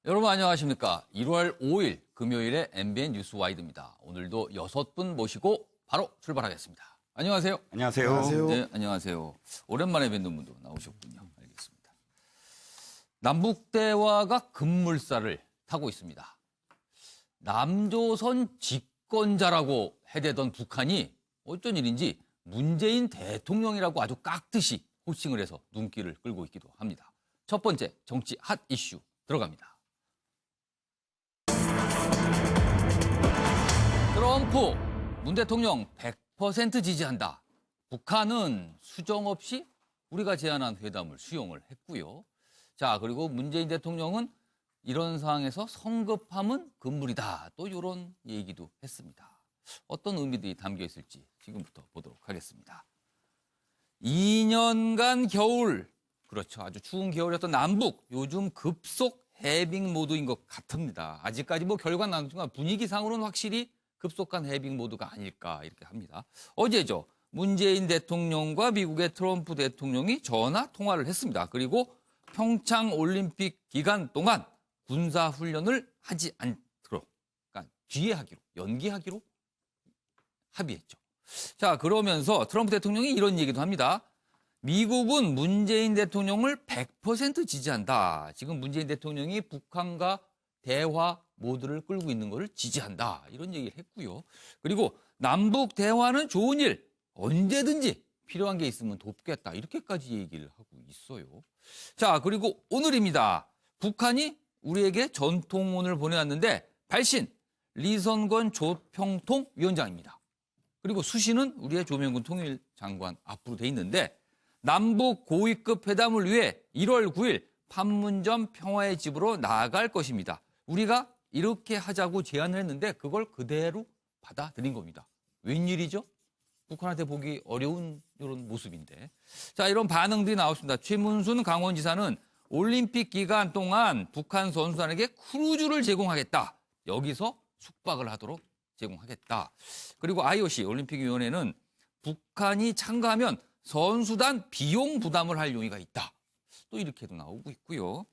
여러분 안녕하십니까? 1월 5일 금요일에 MBN 뉴스와이드입니다. 오늘도 6분 모시고 바로 출발하겠습니다. 안녕하세요. 안녕하세요. 안녕하세요. 네, 안녕하세요. 오랜만에 뵙는 분도 나오셨군요. 알겠습니다. 남북대화가 급물살을 타고 있습니다. 남조선 집권자라고 해대던 북한이 어쩐 일인지 문재인 대통령이라고 아주 깍듯이 호칭을 해서 눈길을 끌고 있기도 합니다. 첫 번째 정치 핫 이슈 들어갑니다. 트럼프, 문 대통령 100% 지지한다. 북한은 수정 없이 우리가 제안한 회담을 수용을 했고요. 자, 그리고 문재인 대통령은 이런 상황에서 성급함은 금물이다. 또 이런 얘기도 했습니다. 어떤 의미들이 담겨 있을지 지금부터 보도록 하겠습니다. 2년간 겨울, 그렇죠. 아주 추운 겨울이었던 남북, 요즘 급속 해빙 모드인 것 같습니다. 아직까지 뭐 결과는 나왔지만 분위기상으로는 확실히 급속한 해빙 모드가 아닐까 이렇게 합니다. 어제죠. 문재인 대통령과 미국의 트럼프 대통령이 전화 통화를 했습니다. 그리고 평창 올림픽 기간 동안 군사 훈련을 하지 않도록, 그러니까 뒤에 하기로, 연기하기로 합의했죠. 자, 그러면서 트럼프 대통령이 이런 얘기도 합니다. 미국은 문재인 대통령을 100% 지지한다. 지금 문재인 대통령이 북한과 대화 모드를 끌고 있는 것을 지지한다. 이런 얘기를 했고요. 그리고 남북 대화는 좋은 일, 언제든지 필요한 게 있으면 돕겠다. 이렇게까지 얘기를 하고 있어요. 자, 그리고 오늘입니다. 북한이 우리에게 전통문을 보내왔는데 발신 리선권 조평통 위원장입니다. 그리고 수신은 우리의 조명근 통일장관 앞으로 돼 있는데 남북 고위급 회담을 위해 1월 9일 판문점 평화의 집으로 나아갈 것입니다. 우리가 이렇게 하자고 제안을 했는데 그걸 그대로 받아들인 겁니다. 웬일이죠? 북한한테 보기 어려운 이런 모습인데. 자, 이런 반응들이 나왔습니다. 최문순 강원지사는 올림픽 기간 동안 북한 선수단에게 크루즈를 제공하겠다. 여기서 숙박을 하도록 제공하겠다. 그리고 IOC 올림픽위원회는 북한이 참가하면 선수단 비용 부담을 할 용의가 있다. 또 이렇게도 나오고 있고요.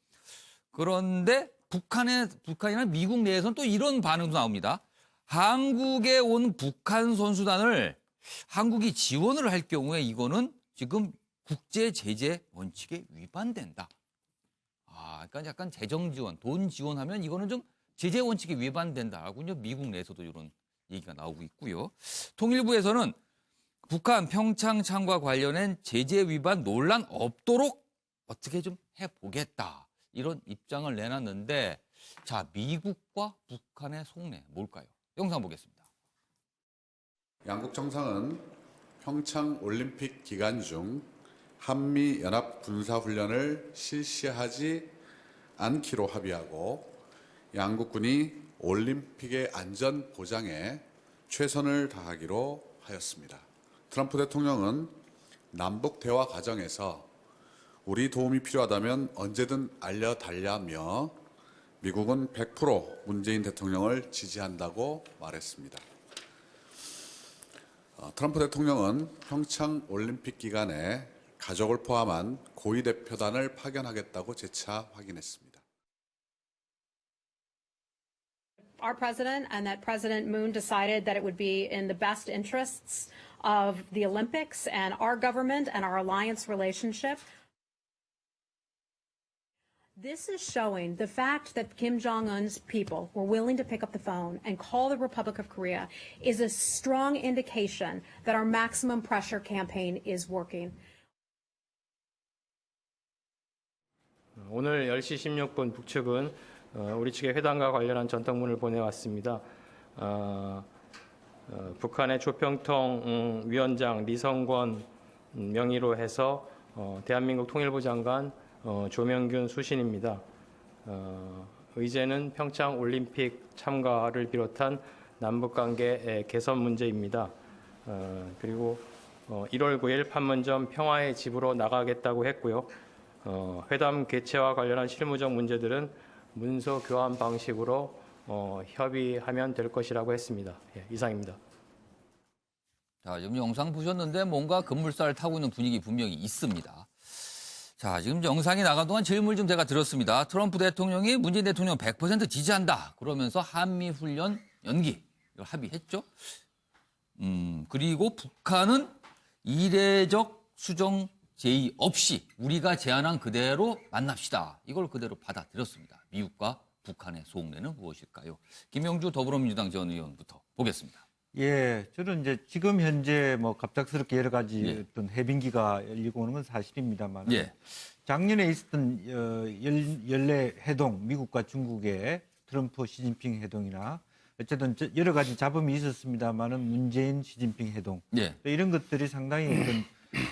그런데 북한이나 미국 내에서는 또 이런 반응도 나옵니다. 한국에 온 북한 선수단을 한국이 지원을 할 경우에 이거는 지금 국제 제재 원칙에 위반된다. 그러니까 약간 재정 지원, 돈 지원하면 이거는 좀 제재 원칙에 위반된다라고 미국 내에서도 이런 얘기가 나오고 있고요. 통일부에서는 북한 평창 참과 관련된 제재 위반 논란 없도록 어떻게 좀 해보겠다. 이런 입장을 내놨는데 자, 미국과 북한의 속내 뭘까요? 영상 보겠습니다. 양국 정상은 평창 올림픽 기간 중 한미 연합 군사 훈련을 실시하지 않기로 합의하고 양국군이 올림픽의 안전 보장에 최선을 다하기로 하였습니다. 트럼프 대통령은 남북 대화 과정에서 우리 도움이 필요하다면 언제든 알려달라며 미국은 100% 문재인 대통령을 지지한다고 말했습니다. 트럼프 대통령은 평창 올림픽 기간에 가족을 포함한 고위 대표단을 파견하겠다고 재차 확인했습니다. Our president and that President Moon decided that it would be in the best interests of the Olympics and our government and our alliance relationship. This is showing the fact that Kim Jong-un's people were willing to pick up the phone and call the Republic of Korea is a strong indication that our maximum pressure campaign is working. 오늘 10시 16분 북측은 우리 측의 회담과 관련한 전통문을 보내왔습니다. 북한의 조평통 위원장 리성권 명의로 해서 대한민국 통일부 장관 조명균 수신입니다. 의제는 평창 올림픽 참가를 비롯한 남북관계 개선 문제입니다. 그리고 1월 9일 판문점 평화의 집으로 나가겠다고 했고요. 회담 개최와 관련한 실무적 문제들은 문서 교환 방식으로 협의하면 될 것이라고 했습니다. 이상입니다. 자, 지금 영상 보셨는데 뭔가 급물살을 타고 있는 분위기 분명히 있습니다. 자, 지금 영상이 나간 동안 질문을 좀 제가 드렸습니다. 트럼프 대통령이 문재인 대통령 100% 지지한다. 그러면서 한미훈련 연기 이걸 합의했죠. 그리고 북한은 이례적 수정 제의 없이 우리가 제안한 그대로 만납시다. 이걸 그대로 받아들였습니다. 미국과 북한의 속내는 무엇일까요? 김영주 더불어민주당 전 의원부터 보겠습니다. 예, 저는 이제 지금 현재 뭐 갑작스럽게 여러 가지 예. 어떤 해빙기가 열리고 오는 건 사실입니다만 예. 작년에 있었던 연례 회동, 미국과 중국의 트럼프 시진핑 회동이나 어쨌든 여러 가지 잡음이 있었습니다만은 문재인 시진핑 회동 예. 이런 것들이 상당히 어떤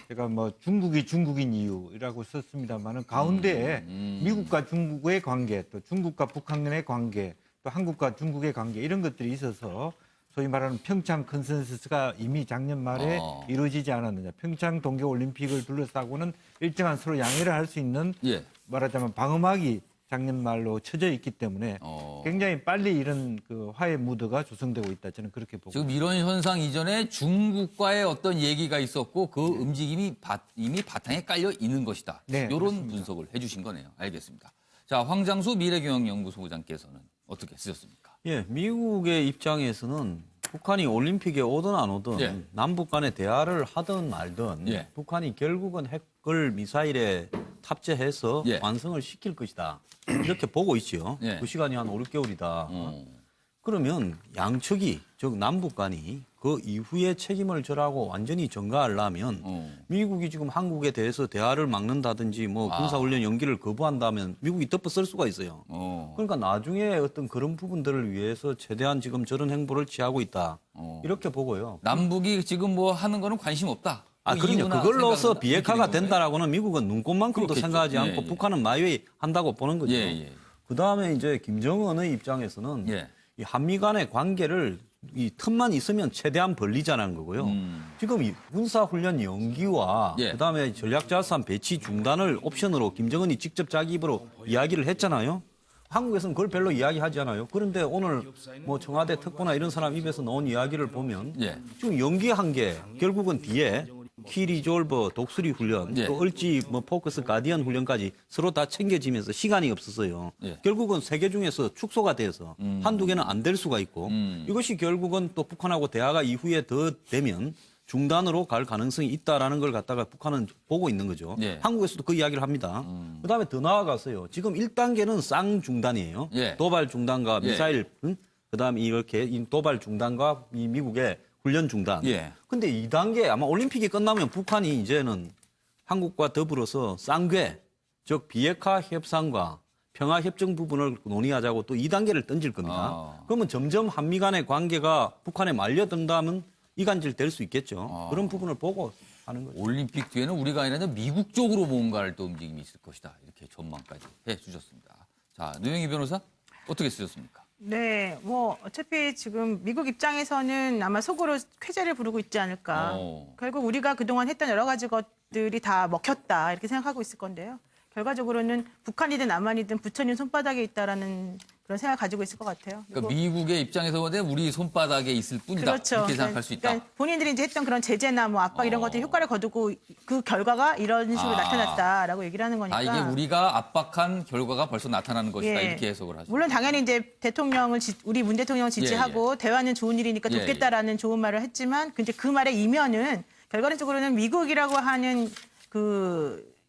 제가 뭐 중국이 중국인 이유라고 썼습니다만은 가운데에 미국과 중국의 관계, 또 중국과 북한 간의 관계, 또 한국과 중국의 관계 이런 것들이 있어서 소위 말하는 평창 컨센서스가 이미 작년 말에 이루어지지 않았느냐. 평창 동계올림픽을 둘러싸고는 일정한 서로 양해를 할 수 있는 예. 말하자면 방어막이 작년 말로 쳐져 있기 때문에 굉장히 빨리 이런 그 화해 무드가 조성되고 있다. 저는 그렇게 보고 지금 이런 현상 이전에 중국과의 어떤 얘기가 있었고 그 움직임이 이미 바탕에 깔려 있는 것이다. 네, 이런 그렇습니다. 분석을 해주신 거네요. 알겠습니다. 자, 황장수 미래경영연구소장께서는 어떻게 쓰셨습니까? 예, 미국의 입장에서는 북한이 올림픽에 오든 안 오든 예. 남북 간의 대화를 하든 말든 예. 북한이 결국은 핵을 미사일에 탑재해서 예. 완성을 시킬 것이다. 이렇게 보고 있지요. 예. 그 시간이 한 5, 6개월이다. 그러면 양측이, 즉 남북 간이 그 이후에 책임을 져라고 완전히 전가하려면 미국이 지금 한국에 대해서 대화를 막는다든지 뭐 군사훈련 연기를 거부한다면 미국이 덮어쓸 수가 있어요. 그러니까 나중에 어떤 그런 부분들을 위해서 최대한 지금 저런 행보를 취하고 있다. 이렇게 보고요. 남북이 지금 뭐 하는 거는 관심 없다. 아, 그 그럼요. 이유나 그걸로서 생각은 비핵화가 느끼는 건가요? 된다라고는 미국은 눈꼽만큼도 그렇겠죠. 생각하지 않고 예, 예. 북한은 마이웨이 한다고 보는 거죠. 예, 예. 그다음에 이제 김정은의 입장에서는 예. 이 한미 간의 관계를 이 틈만 있으면 최대한 벌리자는 거고요. 지금 이 군사훈련 연기와 예. 그다음에 전략자산 배치 중단을 옵션으로 김정은이 직접 자기 입으로 이야기를 했잖아요. 한국에서는 그걸 별로 이야기하지 않아요. 그런데 오늘 뭐 청와대 특보나 이런 사람 입에서 나온 이야기를 보면 예. 지금 연기한 게 결국은 뒤에 키리졸버 독수리 훈련, 예. 또 을지 뭐 포커스 가디언 훈련까지 서로 다 챙겨지면서 시간이 없었어요. 예. 결국은 3개 중에서 축소가 돼서 한두 개는 안 될 수가 있고 이것이 결국은 또 북한하고 대화가 이후에 더 되면 중단으로 갈 가능성이 있다라는 걸 갖다가 북한은 보고 있는 거죠. 예. 한국에서도 그 이야기를 합니다. 그다음에 더 나아가서요. 지금 1단계는 쌍중단이에요. 예. 도발 중단과 예. 미사일, 그다음에 이렇게 이 도발 중단과 이 미국의 훈련 중단. 예. 근데 2단계 아마 올림픽이 끝나면 북한이 이제는 한국과 더불어서 쌍궤, 즉 비핵화 협상과 평화 협정 부분을 논의하자고 또 2단계를 던질 겁니다. 그러면 점점 한미 간의 관계가 북한에 말려든다면 이간질 될 수 있겠죠. 그런 부분을 보고 하는 거죠. 올림픽 뒤에는 우리가 아니라 미국 쪽으로 뭔가를 또 움직임이 있을 것이다. 이렇게 전망까지 해 주셨습니다. 자, 노영희 변호사 어떻게 쓰셨습니까? 네, 뭐 어차피 지금 미국 입장에서는 아마 속으로 쾌재를 부르고 있지 않을까. 결국 우리가 그동안 했던 여러 가지 것들이 다 먹혔다 이렇게 생각하고 있을 건데요. 결과적으로는 북한이든 남한이든 부처님 손바닥에 있다라는 그런 생각을 가지고 있을 것 같아요. 그러니까 미국의 입장에서 보면 우리 손바닥에 있을 뿐이다. 그렇죠. 이렇게 생각할 수 있다. 그러니까 본인들이 이제 했던 그런 제재나 뭐 압박 이런 것들이 효과를 거두고 그 결과가 이런 식으로 나타났다라고 얘기를 하는 거니까. 이게 우리가 압박한 결과가 벌써 나타나는 것이다. 예. 이렇게 해석을 하죠. 물론 당연히 이제 우리 문 대통령을 지지하고 대화는 좋은 일이니까 예, 돕겠다라는 좋은 말을 했지만 근데 그 말의 이면은 결과적으로는 미국이라고 하는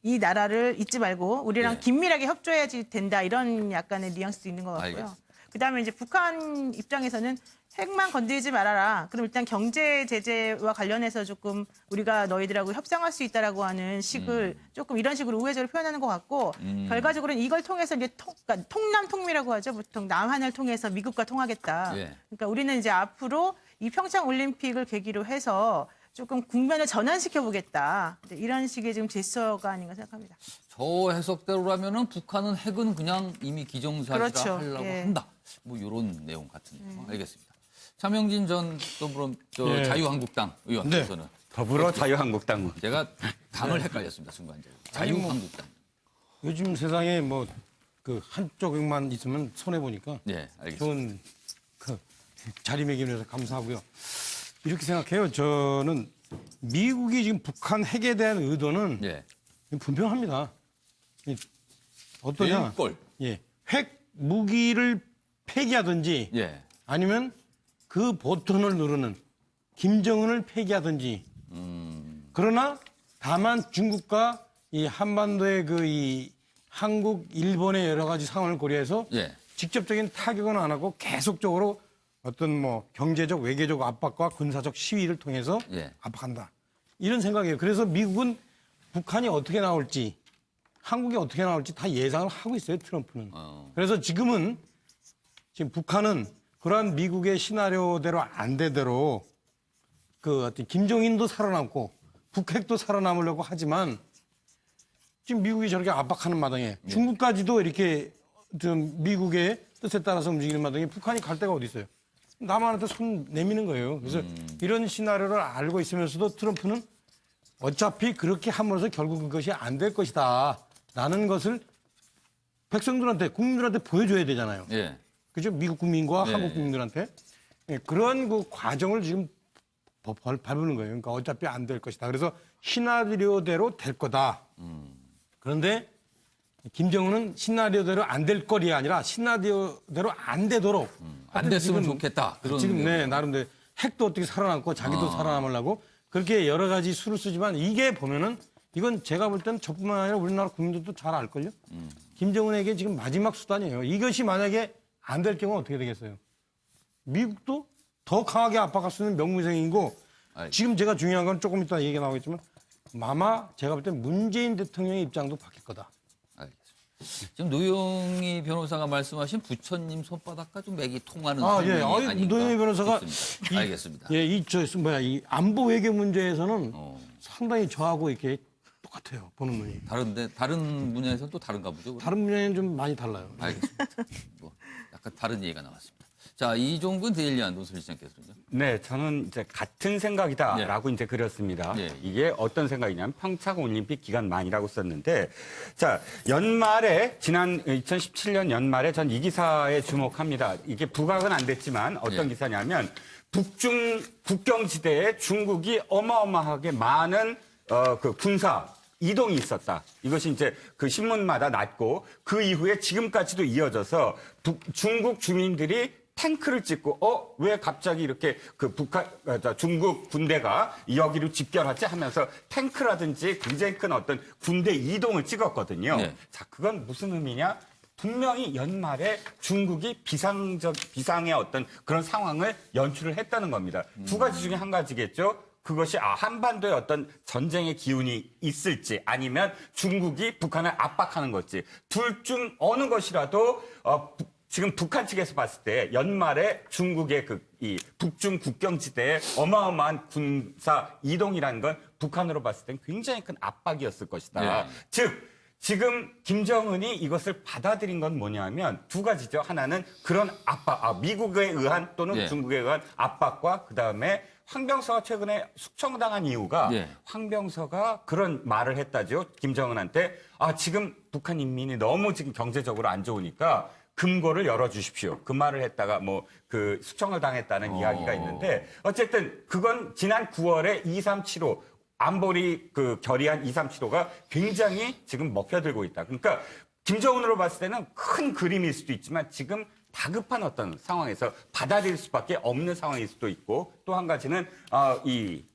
이 나라를 잊지 말고 우리랑 예. 긴밀하게 협조해야지 된다 이런 약간의 뉘앙스도 있는 것 같고요. 알겠습니다. 그다음에 이제 북한 입장에서는 핵만 건드리지 말아라. 그럼 일단 경제 제재와 관련해서 조금 우리가 너희들하고 협상할 수 있다라고 하는 식을 조금 이런 식으로 우회적으로 표현하는 것 같고 결과적으로는 이걸 통해서 이제 그러니까 통남 통미라고 하죠. 보통 남한을 통해서 미국과 통하겠다. 예. 그러니까 우리는 이제 앞으로 이 평창 올림픽을 계기로 해서 조금 국면을 전환시켜 보겠다. 이런 식의 지금 제스처가 아닌가 생각합니다. 저 해석대로라면은 북한은 핵은 그냥 이미 기정사실화 그렇죠. 하려고 예. 한다. 뭐 이런 내용 같은데요. 알겠습니다. 차명진 전 예. 자유한국당 의원께서는 더불어 자유한국당. 제가 당을 헷갈렸습니다. 순간적으로. 자유한국당. 요즘 세상에 뭐 그 한쪽만 있으면 손해 보니까 네, 알겠습니다. 좋은 그 자리매김해서 감사하고요. 이렇게 생각해요. 저는 미국이 지금 북한 핵에 대한 의도는 예. 분명합니다. 어떠냐? 일골. 예, 핵 무기를 폐기하든지 예. 아니면 그 버튼을 누르는 김정은을 폐기하든지. 그러나 다만 중국과 이 한반도의 그 이 한국, 일본의 여러 가지 상황을 고려해서 예. 직접적인 타격은 안 하고 계속적으로 어떤 뭐 경제적, 외교적 압박과 군사적 시위를 통해서 예. 압박한다. 이런 생각이에요. 그래서 미국은 북한이 어떻게 나올지, 한국이 어떻게 나올지 다 예상을 하고 있어요, 트럼프는. 그래서 지금 북한은 그러한 미국의 시나리오대로 안 되대로 그 어떤 김정인도 살아남고 북핵도 살아남으려고 하지만 지금 미국이 저렇게 압박하는 마당에 중국까지도 이렇게 좀 미국의 뜻에 따라서 움직이는 마당에 북한이 갈 데가 어디 있어요? 남한한테 손 내미는 거예요. 그래서 이런 시나리오를 알고 있으면서도 트럼프는 어차피 그렇게 함으로써 결국 그것이 안 될 것이다. 라는 것을 백성들한테, 국민들한테 보여줘야 되잖아요. 예. 그죠? 미국 국민과 네. 한국 국민들한테. 예, 그런 그 과정을 지금 밟는 거예요. 그러니까 어차피 안 될 것이다. 그래서 시나리오대로 될 거다. 그런데 김정은은 시나리오대로 안 될 거리가 아니라 시나리오대로 안 되도록. 안 됐으면 좋겠다. 그런 지금 네, 의미군요. 나름대로 핵도 어떻게 살아남고 자기도 살아남으려고 그렇게 여러 가지 수를 쓰지만 이게 보면은 이건 제가 볼 때는 저뿐만 아니라 우리나라 국민들도 잘 알걸요. 김정은에게 지금 마지막 수단이에요. 이것이 만약에 안 될 경우 어떻게 되겠어요? 미국도 더 강하게 압박할 수 있는 명무생이고 지금 제가 중요한 건 조금 이따 얘기가 나오겠지만 아마 제가 볼 때 문재인 대통령의 입장도 바뀔 거다. 알겠습니다. 지금 노영희 변호사가 말씀하신 부처님 손바닥과 좀 맥이 통하는 아, 예. 설명이 아닌가 노영희 변호사가 싶습니다. 알겠습니다. 예, 이 안보 외교 문제에서는 상당히 저하고 이렇게 똑같아요. 보는 눈이. 다른 분야에서는 또 다른가 보죠. 그럼? 다른 분야는 좀 많이 달라요. 알겠습니다. 뭐 약간 다른 얘기가 나왔습니다. 자, 이종근 데일리 안동설 시장께서는요. 네, 저는 이제 같은 생각이다라고 이제 그렸습니다. 예. 이게 어떤 생각이냐면 평창 올림픽 기간 만이라고 썼는데, 자, 연말에 지난 2017년 연말에 전 이 기사에 주목합니다. 이게 부각은 안 됐지만 어떤 예. 기사냐면 북중 국경지대에 중국이 어마어마하게 많은 그 군사 이동이 있었다. 이것이 이제 그 신문마다 났고 그 이후에 지금까지도 이어져서 중국 주민들이 탱크를 찍고 왜 갑자기 이렇게 그 중국 군대가 여기로 집결하지 하면서 탱크라든지 굉장히 큰 어떤 군대 이동을 찍었거든요. 네. 자, 그건 무슨 의미냐? 분명히 연말에 중국이 비상의 어떤 그런 상황을 연출을 했다는 겁니다. 두 가지 중에 한 가지겠죠. 그것이 한반도에 어떤 전쟁의 기운이 있을지 아니면 중국이 북한을 압박하는 것지 둘 중 어느 것이라도 지금 북한 측에서 봤을 때 연말에 중국의 이 북중 국경지대에 어마어마한 군사 이동이라는 건 북한으로 봤을 땐 굉장히 큰 압박이었을 것이다. 네. 즉 지금 김정은이 이것을 받아들인 건 뭐냐면 두 가지죠. 하나는 그런 압박, 미국에 의한 또는 네. 중국에 의한 압박과 그다음에 황병서가 최근에 숙청당한 이유가 네. 황병서가 그런 말을 했다죠. 김정은한테 지금 북한 인민이 너무 지금 경제적으로 안 좋으니까 금고를 열어주십시오. 그 말을 했다가 그 숙청을 당했다는 이야기가 있는데 어쨌든 그건 지난 9월에 2375 안보리 결의안 2375가 굉장히 지금 먹혀들고 있다. 그러니까 김정은으로 봤을 때는 큰 그림일 수도 있지만 지금 다급한 어떤 상황에서 받아들일 수밖에 없는 상황일 수도 있고 또 한 가지는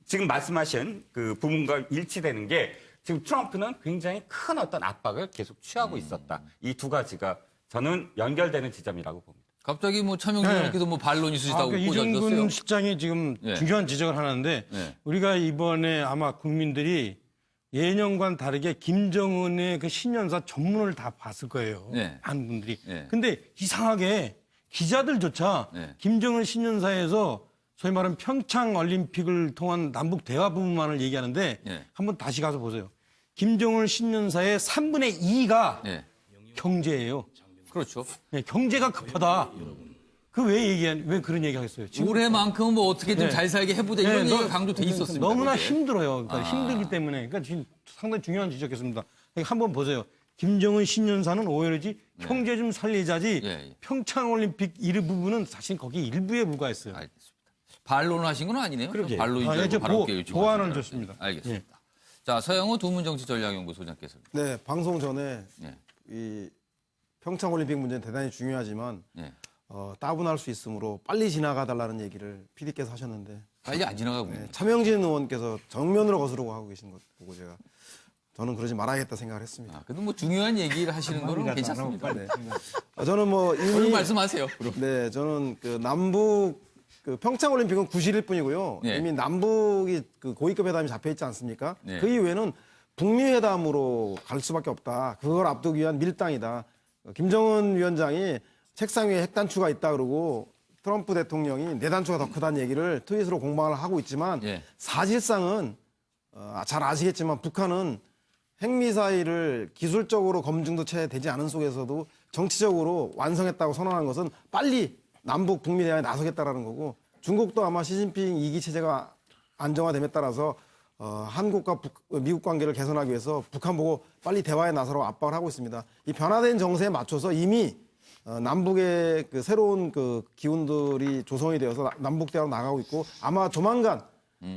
지금 말씀하신 그 부분과 일치되는 게 지금 트럼프는 굉장히 큰 어떤 압박을 계속 취하고 있었다. 이 두 가지가 저는 연결되는 지점이라고 봅니다. 갑자기 차명진님께도 반론이 있으시다고 그러니까 꽂아주셨어요. 이종근 실장이 지금 네. 중요한 지적을 하는데 네. 우리가 이번에 아마 국민들이 예년과는 다르게 김정은의 그 신년사 전문을 다 봤을 거예요. 네. 많은 분들이. 네. 근데 이상하게 기자들조차 네. 김정은 신년사에서 소위 말하는 평창 올림픽을 통한 남북 대화 부분만을 얘기하는데 네. 한번 다시 가서 보세요. 김정은 신년사의 3분의 2가 네. 경제예요. 그렇죠. 네, 경제가 급하다. 왜 그런 얘기 하겠어요? 지금 올해만큼은 어떻게든 네. 잘 살게 해보자 이런 네, 얘기가 강조돼 있었습니다. 너무나 거기에. 힘들어요. 그러니까 힘들기 때문에. 그러니까 지금 상당히 중요한 지적했습니다. 그러니까 한번 보세요. 김정은 신년사는 오히려지 경제 좀 살리자지 예. 평창올림픽 일부분은 사실 거기 일부에 불과했어요. 알겠습니다. 반론을 하신 건 아니네요. 그러게. 반론인 줄 아, 알고 이제 바로 이렇게 보완을 요청하신 줬습니다. 알겠습니다. 자, 서영호 두문정치전략연구 소장께서. 네, 방송 전에 예. 이 평창 올림픽 문제는 대단히 중요하지만 예. 따분할 수 있으므로 빨리 지나가달라는 얘기를 PD께서 하셨는데 빨리 안 지나가고 있는 거죠. 차명진 의원께서 정면으로 거스르고 하고 계신 것 보고 저는 그러지 말아야겠다 생각을 했습니다. 그래도 뭐 중요한 얘기를 하시는 거는 마무리가 괜찮습니다. 안 하고 빨리 저는 뭐 오늘 이미 말씀하세요. 그럼. 네, 저는 그 남북 그 평창 올림픽은 9실일 뿐이고요. 예. 이미 남북이 그 고위급 회담이 잡혀 있지 않습니까? 예. 그 이후에는 북미 회담으로 갈 수밖에 없다. 그걸 앞두기 위한 밀당이다. 김정은 위원장이 책상 위에 핵단추가 있다 그러고 트럼프 대통령이 내단추가 더 크다는 얘기를 트윗으로 공방을 하고 있지만 예. 사실상은 잘 아시겠지만 북한은 핵미사일을 기술적으로 검증도 채 되지 않은 속에서도 정치적으로 완성했다고 선언한 것은 빨리 남북 북미 대화에 나서겠다라는 거고 중국도 아마 시진핑 2기 체제가 안정화됨에 따라서 한국과 미국 관계를 개선하기 위해서 북한 보고 빨리 대화에 나서라고 압박을 하고 있습니다. 이 변화된 정세에 맞춰서 이미 남북의 그 새로운 그 기운들이 조성이 되어서 남북 대화로 나가고 있고 아마 조만간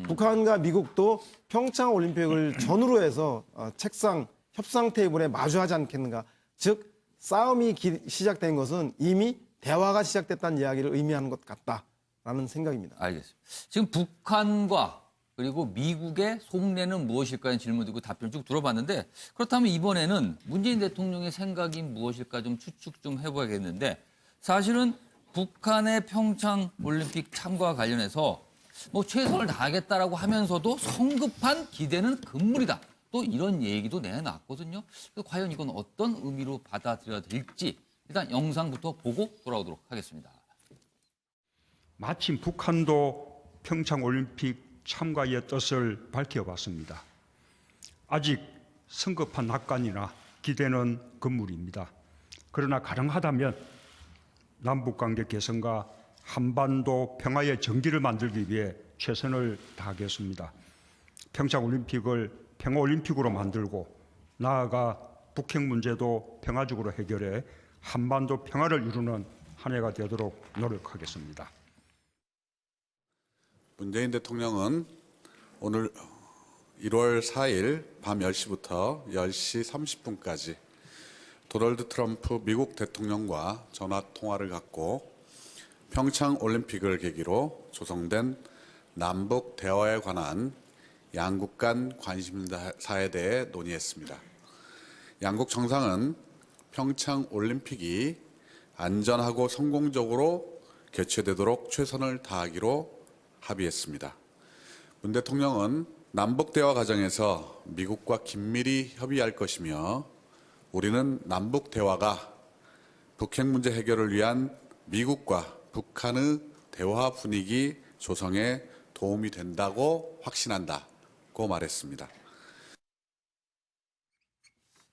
북한과 미국도 평창 올림픽을 전후로 해서 책상 협상 테이블에 마주하지 않겠는가. 즉 싸움이 시작된 것은 이미 대화가 시작됐다는 이야기를 의미하는 것 같다라는 생각입니다. 알겠습니다. 지금 북한과 그리고 미국의 속내는 무엇일까라는 질문 드리고 답변 쭉 들어봤는데 그렇다면 이번에는 문재인 대통령의 생각이 무엇일까 좀 추측 좀 해봐야겠는데 사실은 북한의 평창 올림픽 참가와 관련해서 뭐 최선을 다하겠다라고 하면서도 성급한 기대는 금물이다. 또 이런 얘기도 내놨거든요. 그래서 과연 이건 어떤 의미로 받아들여야 될지 일단 영상부터 보고 돌아오도록 하겠습니다. 마침 북한도 평창올림픽 참가의 뜻을 밝혀봤습니다. 아직 성급한 낙관이나 기대는 금물입니다. 그러나 가능하다면 남북관계 개선과 한반도 평화의 정기를 만들기 위해 최선을 다하겠습니다. 평창올림픽을 평화올림픽으로 만들고 나아가 북핵 문제도 평화적으로 해결해 한반도 평화를 이루는 한 해가 되도록 노력하겠습니다. 문재인 대통령은 오늘 1월 4일 밤 10시부터 10시 30분까지 도널드 트럼프 미국 대통령과 전화 통화를 갖고 평창 올림픽을 계기로 조성된 남북 대화에 관한 양국 간 관심사에 대해 논의했습니다. 양국 정상은 평창 올림픽이 안전하고 성공적으로 개최되도록 최선을 다하기로 합의했습니다. 문 대통령은 남북 대화 과정에서 미국과 긴밀히 협의할 것이며 우리는 남북 대화가 북핵 문제 해결을 위한 미국과 북한의 대화 분위기 조성에 도움이 된다고 확신한다고 말했습니다.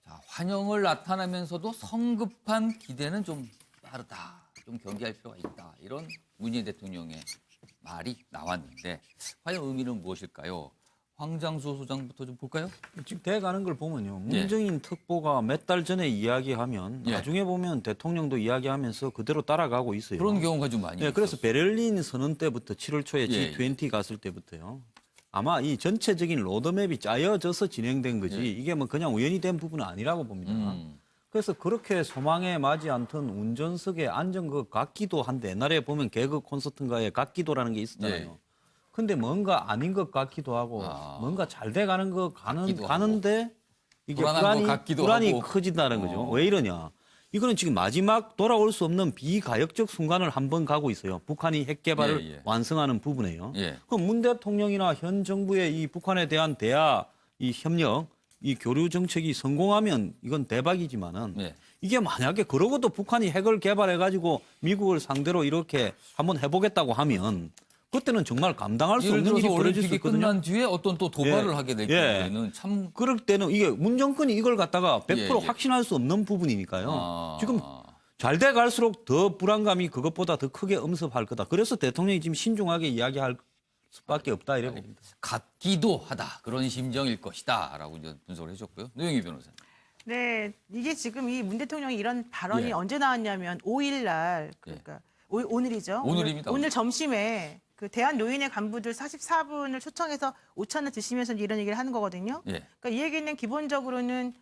자, 환영을 나타내면서도 성급한 기대는 좀 빠르다. 좀 경계할 필요가 있다. 이런 문재인 대통령의 말이 나왔는데 과연 의미는 무엇일까요? 황장수 소장부터 좀 볼까요? 지금 돼가는 걸 보면요. 문재인 특보가 몇 달 전에 이야기하면 예. 나중에 보면 대통령도 이야기하면서 그대로 따라가고 있어요. 그런 경우가 좀 많이 네, 그래서 있었어요. 베를린 선언 때부터 7월 초에 예, G20 갔을 때부터요. 아마 이 전체적인 로드맵이 짜여져서 진행된 거지 예. 이게 뭐 그냥 우연히 된 부분은 아니라고 봅니다. 그래서 그렇게 소망에 맞지 않던 운전석에 앉은 것 같기도 한데 옛날에 보면 개그 콘서트인가에 같기도라는 게 있었잖아요. 예. 근데 뭔가 아닌 것 같기도 하고 뭔가 잘 돼가는 것 가는데 이게 불안한 것 같기도 불안이 하고. 커진다는 거죠. 왜 이러냐? 이거는 지금 마지막 돌아올 수 없는 비가역적 순간을 한번 가고 있어요. 북한이 핵 개발을 예, 예. 완성하는 부분에요. 예. 그럼 문 대통령이나 현 정부의 이 북한에 대한 대화, 이 협력, 이 교류 정책이 성공하면 이건 대박이지만은 예. 이게 만약에 그러고도 북한이 핵을 개발해가지고 미국을 상대로 이렇게 한번 해보겠다고 하면 그때는 정말 감당할 수 예를 없는 일이 들어서 벌어질 수 올림픽이 있거든요. 끝난 뒤에 어떤 또 도발을 예. 하게 될 예. 경우에는 참 그럴 때는 이게 문 정권이 이걸 갖다가 100% 예, 예. 확신할 수 없는 부분이니까요. 아. 지금 잘 돼 갈수록 더 불안감이 그것보다 더 크게 엄습할 거다. 그래서 대통령이 지금 신중하게 이야기할 수밖에 없다 이래 봅니다. 같기도 하다. 그런 심정일 것이다라고 이제 분석을 해줬고요. 노영희 변호사. 네, 이게 지금 이 문 대통령이 이런 발언이 예. 언제 나왔냐면 5일 날 그러니까 오늘이죠. 오늘입니다. 오늘 점심에 그 대한노인회 간부들 44분을 초청해서 오찬을 드시면서 이런 얘기를 하는 거거든요. 예. 그러니까 이 얘기는 기본적으로는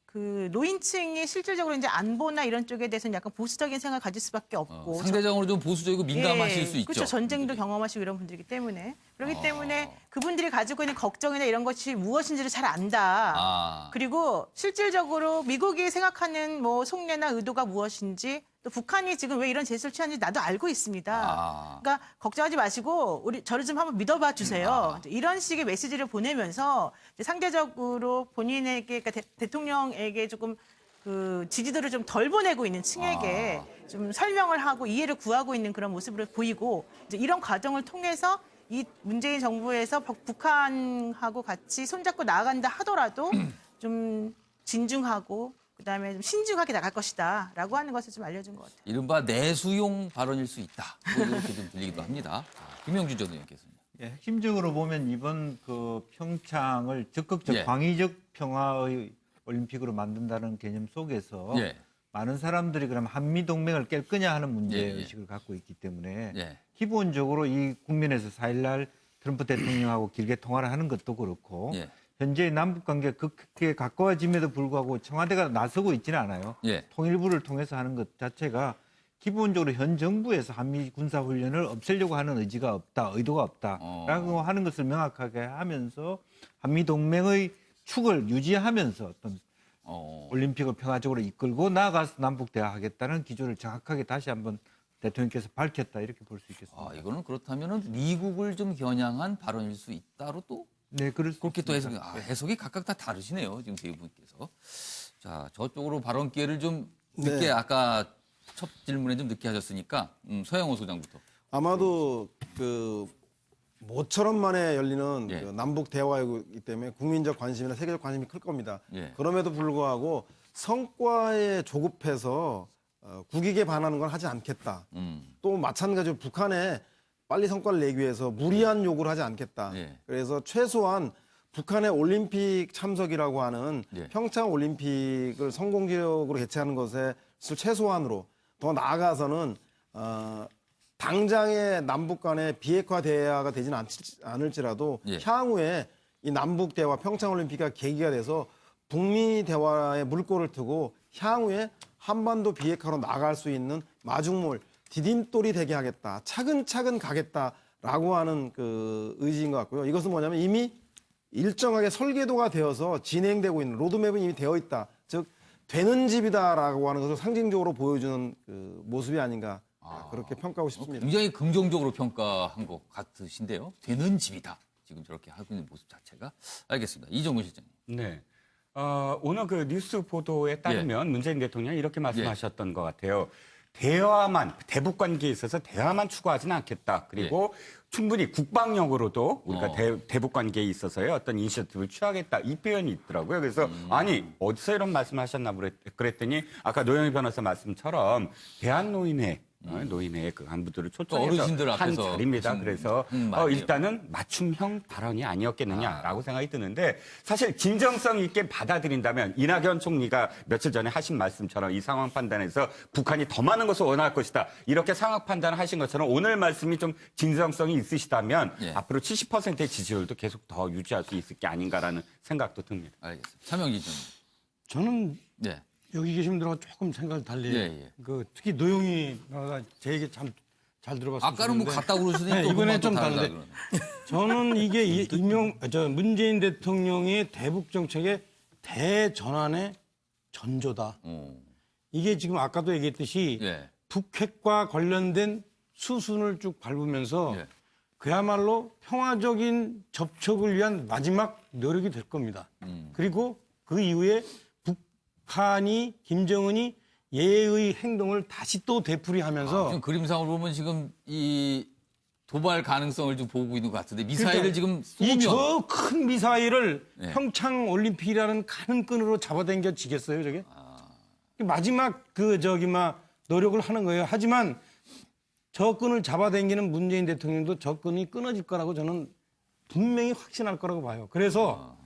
그 노인층이 실질적으로 이제 안보나 이런 쪽에 대해서는 약간 보수적인 생각을 가질 수밖에 없고 상대적으로 좀 보수적이고 민감하실 예, 수 있죠. 그렇죠. 전쟁도 경험하시고 이런 분들이기 때문에 그렇기 때문에 그분들이 가지고 있는 걱정이나 이런 것이 무엇인지를 잘 안다. 그리고 실질적으로 미국이 생각하는 뭐 속내나 의도가 무엇인지 또 북한이 지금 왜 이런 제스처를 취하는지 나도 알고 있습니다. 그러니까 걱정하지 마시고 우리 저를 좀 한번 믿어봐 주세요. 이런 식의 메시지를 보내면서 이제 상대적으로 본인에게 그러니까 대통령에게 조금 그 지지도를 좀 덜 보내고 있는 층에게 좀 설명을 하고 이해를 구하고 있는 그런 모습을 보이고 이제 이런 과정을 통해서 이 문재인 정부에서 북한하고 같이 손잡고 나아간다 하더라도 좀 진중하고 그다음에 좀 신중하게 나갈 것이다라고 하는 것을 좀 알려준 것 같아요. 이른바 내수용 발언일 수 있다. 뭐 이렇게 좀 들리기도 합니다. 김영준 전 의원께서는. 예, 핵심적으로 보면 이번 그 평창을 적극적 예. 광의적 평화의 올림픽으로 만든다는 개념 속에서 예. 많은 사람들이 그럼 한미 동맹을 깰 거냐 하는 문제 예, 예. 의식을 갖고 있기 때문에 예. 기본적으로 이 국면에서 4일날 트럼프 대통령하고 길게 통화를 하는 것도 그렇고 예. 현재 남북 관계 극히 가까워짐에도 불구하고 청와대가 나서고 있지는 않아요. 예. 통일부를 통해서 하는 것 자체가 기본적으로 현 정부에서 한미 군사 훈련을 없애려고 하는 의지가 없다, 의도가 없다라고 하는 것을 명확하게 하면서 한미 동맹의 축을 유지하면서 어떤 올림픽을 평화적으로 이끌고 나아가서 남북 대화하겠다는 기조를 정확하게 다시 한번 대통령께서 밝혔다 이렇게 볼 수 있겠습니다. 이거는 그렇다면은 미국을 좀 겨냥한 발언일 수 있다로 또 네, 그렇게 또 해석이 각각 다 다르시네요. 지금 세 분께서. 자, 저쪽으로 발언 기회를 좀 늦게 네. 아까 첫 질문에 좀 늦게 하셨으니까 서영호 소장부터. 아마도 그 모처럼 만에 열리는 예. 그 남북 대화이기 때문에 국민적 관심이나 세계적 관심이 클 겁니다. 예. 그럼에도 불구하고 성과에 조급해서 국익에 반하는 건 하지 않겠다. 또 마찬가지로 북한에 빨리 성과를 내기 위해서 무리한 요구를 하지 않겠다. 예. 그래서 최소한 북한의 올림픽 참석이라고 하는 예. 평창 올림픽을 성공적으로 개최하는 것에 최소한으로 더 나아가서는 당장의 남북 간의 비핵화 대화가 되지는 않을지라도 예. 향후에 이 남북 대화 평창 올림픽이 계기가 돼서 북미 대화에 물꼬를 트고 향후에 한반도 비핵화로 나아갈 수 있는 마중물 디딤돌이 되게 하겠다. 차근차근 가겠다라고 하는 그 의지인 것 같고요. 이것은 뭐냐면 이미 일정하게 설계도가 되어서 진행되고 있는 로드맵은 이미 되어 있다. 즉 되는 집이다라고 하는 것을 상징적으로 보여주는 그 모습이 아닌가 그렇게 평가하고 싶습니다. 굉장히 긍정적으로 평가한 것 같으신데요. 되는 집이다. 지금 저렇게 하고 있는 모습 자체가. 알겠습니다. 이정훈 실장님. 네. 오늘 그 뉴스 보도에 따르면 문재인 대통령이 이렇게 말씀하셨던 것 같아요. 대북 관계에 있어서 대화만 추구하지는 않겠다. 그리고 충분히 국방력으로도 우리가 대북 관계에 있어서의 어떤 이니셔티브를 취하겠다. 이 표현이 있더라고요. 그래서 아니 어디서 이런 말씀하셨나 그랬더니 아까 노영희 변호사 말씀처럼 대한노인회 노인회 그 간부들을 초청해서 어르신들 한 앞에서 자리입니다. 그래서 말이에요. 일단은 맞춤형 발언이 아니었겠느냐라고 생각이 드는데 사실 진정성 있게 받아들인다면 이낙연 총리가 며칠 전에 하신 말씀처럼 이 상황 판단에서 북한이 더 많은 것을 원할 것이다. 이렇게 상황 판단을 하신 것처럼 오늘 말씀이 좀 진정성이 있으시다면 앞으로 70%의 지지율도 계속 더 유지할 수 있을 게 아닌가라는 생각도 듭니다. 알겠습니다. 차명진 전. 저는 네. 여기 계신 분들하고 조금 생각이 달리. 예. 그 특히 노영희 제 얘기 참 잘 들어봤습니다. 아까는 뭐 갔다 그러시더니 또 이번에 좀 다르다 다른데. 저는 이게 문재인 대통령의 대북 정책의 대전환의 전조다. 이게 지금 아까도 얘기했듯이 북핵과 관련된 수순을 쭉 밟으면서 그야말로 평화적인 접촉을 위한 마지막 노력이 될 겁니다. 그리고 그 이후에 북한이 김정은이 예의 행동을 다시 또 되풀이하면서 지금 그림상으로 보면 지금 이 도발 가능성을 좀 보고 있는 것 같은데 미사일을 지금 쏘면 저 큰 미사일을 평창 올림픽이라는 가는 끈으로 잡아당겨지겠어요, 저게? 마지막 노력을 하는 거예요. 하지만 저 끈을 잡아당기는 문재인 대통령도 저 끈이 끊어질 거라고 저는 분명히 확신할 거라고 봐요. 그래서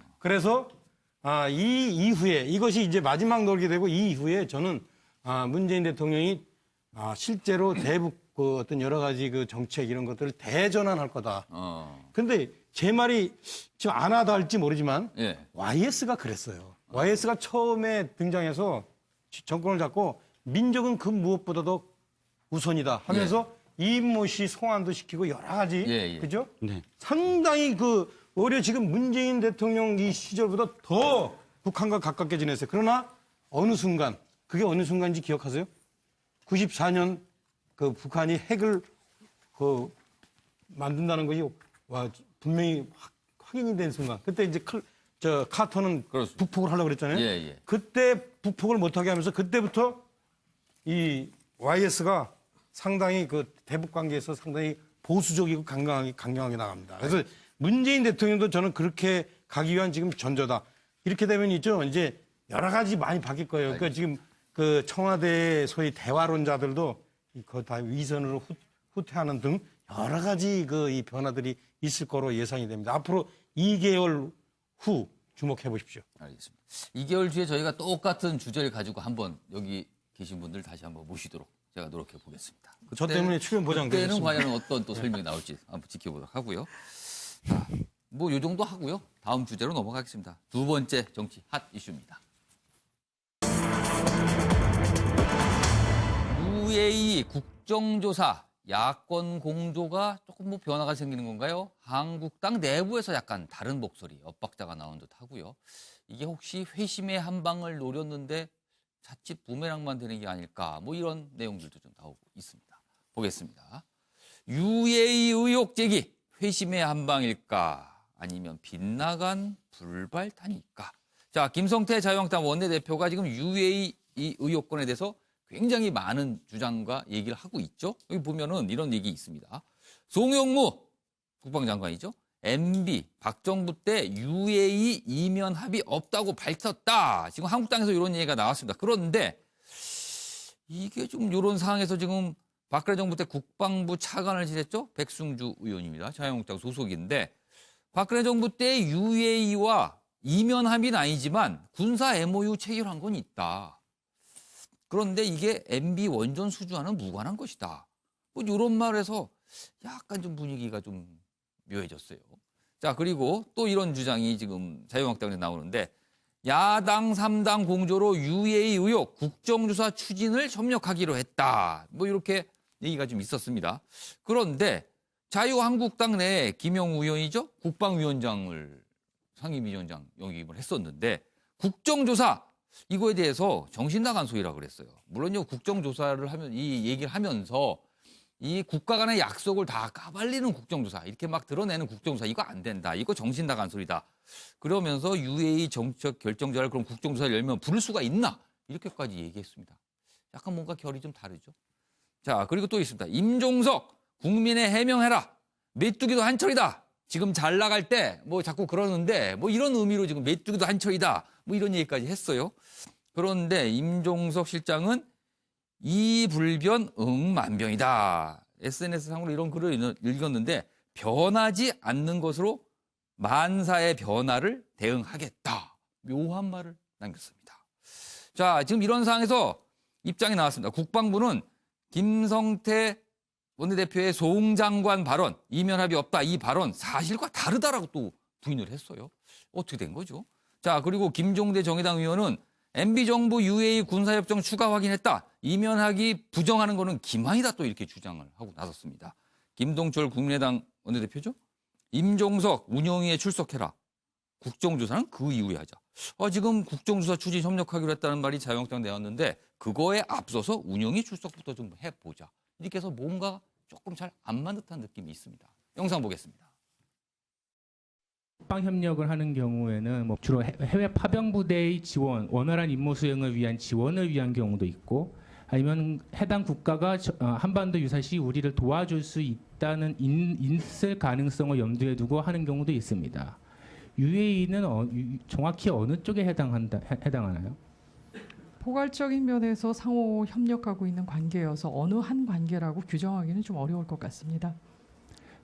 이 이후에 이것이 이제 마지막 노력이 되고 이 이후에 저는 문재인 대통령이 실제로 대북 그 어떤 여러 가지 그 정책 이런 것들을 대전환할 거다. 근데 제 말이 지금 안 하다 할지 모르지만 예. YS가 그랬어요. YS가 처음에 등장해서 정권을 잡고 민족은 그 무엇보다도 우선이다 하면서 이인모 씨 송환도 시키고 여러 가지 예, 예. 그죠? 네. 상당히 그 오히려 지금 문재인 대통령 이 시절보다 더 북한과 가깝게 지냈어요. 그러나 어느 순간 그게 어느 순간인지 기억하세요? 94년 그 북한이 핵을 그 만든다는 것이 와 분명히 확인이 된 순간 그때 이제 카터는 그렇습니다. 북폭을 하려고 그랬잖아요. 예, 예. 그때 북폭을 못하게 하면서 그때부터 이 YS가 상당히 그 대북 관계에서 상당히 보수적이고 강경하게 나갑니다. 그래서 문재인 대통령도 저는 그렇게 가기 위한 지금 전조다. 이렇게 되면 있죠. 이제 여러 가지 많이 바뀔 거예요. 그러니까 지금 그 청와대 소위 대화론자들도 그거 다 위선으로 후퇴하는 등 여러 가지 그 이 변화들이 있을 거로 예상이 됩니다. 앞으로 2개월 후 주목해 보십시오. 알겠습니다. 2개월 뒤에 저희가 똑같은 주제를 가지고 한번 여기 계신 분들 다시 한번 모시도록 제가 노력해 보겠습니다. 저 때문에 출연 보장 그때는 되겠습니다. 과연 어떤 또 설명이 나올지 한번 지켜보도록 하고요. 자, 뭐 요 정도 하고요. 다음 주제로 넘어가겠습니다. 두 번째 정치 핫 이슈입니다. UAE 국정조사 야권 공조가 조금 뭐 변화가 생기는 건가요? 한국당 내부에서 약간 다른 목소리, 엇박자가 나온 듯 하고요. 이게 혹시 회심의 한 방을 노렸는데 자칫 부메랑만 되는 게 아닐까? 뭐 이런 내용들도 좀 나오고 있습니다. 보겠습니다. UAE 의혹 제기, 회심의 한 방일까? 아니면 빗나간 불발탄일까? 자, 김성태 자유한국당 원내대표가 지금 UAE 의혹권에 대해서 굉장히 많은 주장과 얘기를 하고 있죠. 여기 보면은 이런 얘기 있습니다. 송영무 국방장관이죠. MB 박정부 때 UAE 이면 합의 없다고 밝혔다. 지금 한국당에서 이런 얘기가 나왔습니다. 그런데 이게 좀 이런 상황에서 지금 박근혜 정부 때 국방부 차관을 지냈죠. 백승주 의원입니다. 자유한국당 소속인데 박근혜 정부 때 UAE와 이면 합의는 아니지만 군사 MOU 체결한 건 있다. 그런데 이게 MB 원전 수주와는 무관한 것이다. 뭐 이런 말에서 약간 좀 분위기가 좀 묘해졌어요. 자, 그리고 또 이런 주장이 지금 자유한국당에 나오는데 야당 3당 공조로 UAE 의혹 국정조사 추진을 협력하기로 했다. 뭐 이렇게 얘기가 좀 있었습니다. 그런데 자유한국당 내에 김영우 의원이죠. 국방위원장을 상임위원장 영입을 했었는데 국정조사 이거에 대해서 정신 나간 소리라고 그랬어요. 물론요, 국정조사를 하면, 이 얘기를 하면서 이 국가 간의 약속을 다 까발리는 국정조사, 이렇게 막 드러내는 국정조사, 이거 안 된다. 이거 정신 나간 소리다. 그러면서 UAE 정책 결정자를 그럼 국정조사를 열면 부를 수가 있나? 이렇게까지 얘기했습니다. 약간 뭔가 결이 좀 다르죠. 자, 그리고 또 있습니다. 임종석, 국민에 해명해라. 메뚜기도 한철이다. 지금 잘 나갈 때 뭐 자꾸 그러는데 뭐 이런 의미로 지금 메뚜기도 한철이다. 뭐 이런 얘기까지 했어요. 그런데 임종석 실장은 이불변 응만병이다. SNS상으로 이런 글을 읽었는데 변하지 않는 것으로 만사의 변화를 대응하겠다. 묘한 말을 남겼습니다. 자, 지금 이런 상황에서 입장이 나왔습니다. 국방부는 김성태 원내대표의 송 장관 발언, 이면 합의 없다. 이 발언 사실과 다르다라고 또 부인을 했어요. 어떻게 된 거죠? 자, 그리고 김종대 정의당 의원은 MB정부 UAE 군사협정 추가 확인했다. 이면 합의 부정하는 거는 기만이다. 또 이렇게 주장을 하고 나섰습니다. 김동철 국민의당 원내대표죠. 임종석 운영위에 출석해라. 국정조사는 그 이후에 하자. 지금 국정조사 추진 협력하기로 했다는 말이 자유한국당 내왔는데 그거에 앞서서 운영위 출석부터 좀 해보자. 이렇게 해서 뭔가 조금 잘 안 맞는 듯한 느낌이 있습니다. 영상 보겠습니다. 국방 협력을 하는 경우에는 뭐 주로 해외 파병 부대의 지원, 원활한 임무 수행을 위한 지원을 위한 경우도 있고, 아니면 해당 국가가 한반도 유사시 우리를 도와줄 수 있다는 있을 가능성을 염두에 두고 하는 경우도 있습니다. UAE는 정확히 어느 쪽에 해당하나요? 포괄적인 면에서 상호 협력하고 있는 관계여서 어느 한 관계라고 규정하기는 좀 어려울 것 같습니다.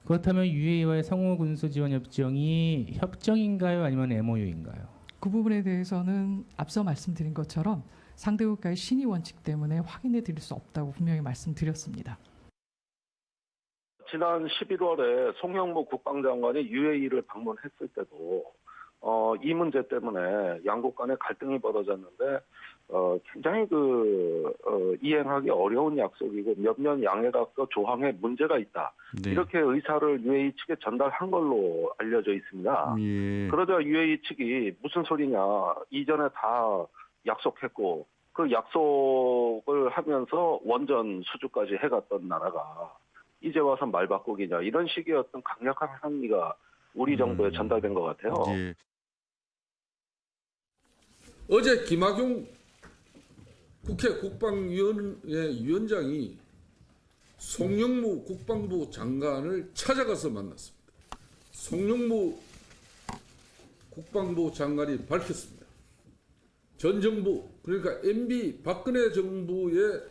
그렇다면 UAE와의 상호 군수 지원 협정이 협정인가요, 아니면 MOU인가요? 그 부분에 대해서는 앞서 말씀드린 것처럼 상대국가의 신의 원칙 때문에 확인해 드릴 수 없다고 분명히 말씀드렸습니다. 지난 11월에 송영무 국방장관이 UAE를 방문했을 때도 이 문제 때문에 양국 간에 갈등이 벌어졌는데 굉장히 이행하기 어려운 약속이고 몇몇 양해각서 조항에 문제가 있다. 네. 이렇게 의사를 UAE 측에 전달한 걸로 알려져 있습니다. 예. 그러자 UAE 측이 무슨 소리냐. 이전에 다 약속했고 그 약속을 하면서 원전 수주까지 해갔던 나라가 이제 와서 말 바꾸기냐. 이런 식의 어떤 강력한 항의가 우리 정부에 전달된 것 같아요. 예. 어제 김학용 국회 국방위원회 위원장이 송영무 국방부 장관을 찾아가서 만났습니다. 송영무 국방부 장관이 밝혔습니다. 전 정부, 그러니까 MB 박근혜 정부의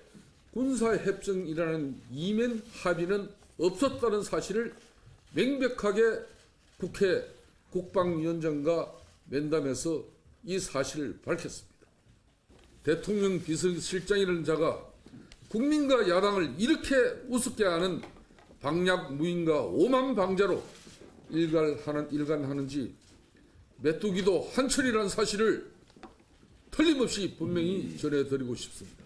군사협정이라는 이면 합의는 없었다는 사실을 명백하게 국회 국방위원장과 면담에서 이 사실을 밝혔습니다. 대통령 비서실장이라는 자가 국민과 야당을 이렇게 우습게 하는 방략무인과 오만방자로 일관하는지 메뚜기도 한철이라는 사실을 틀림없이 분명히 전해드리고 싶습니다.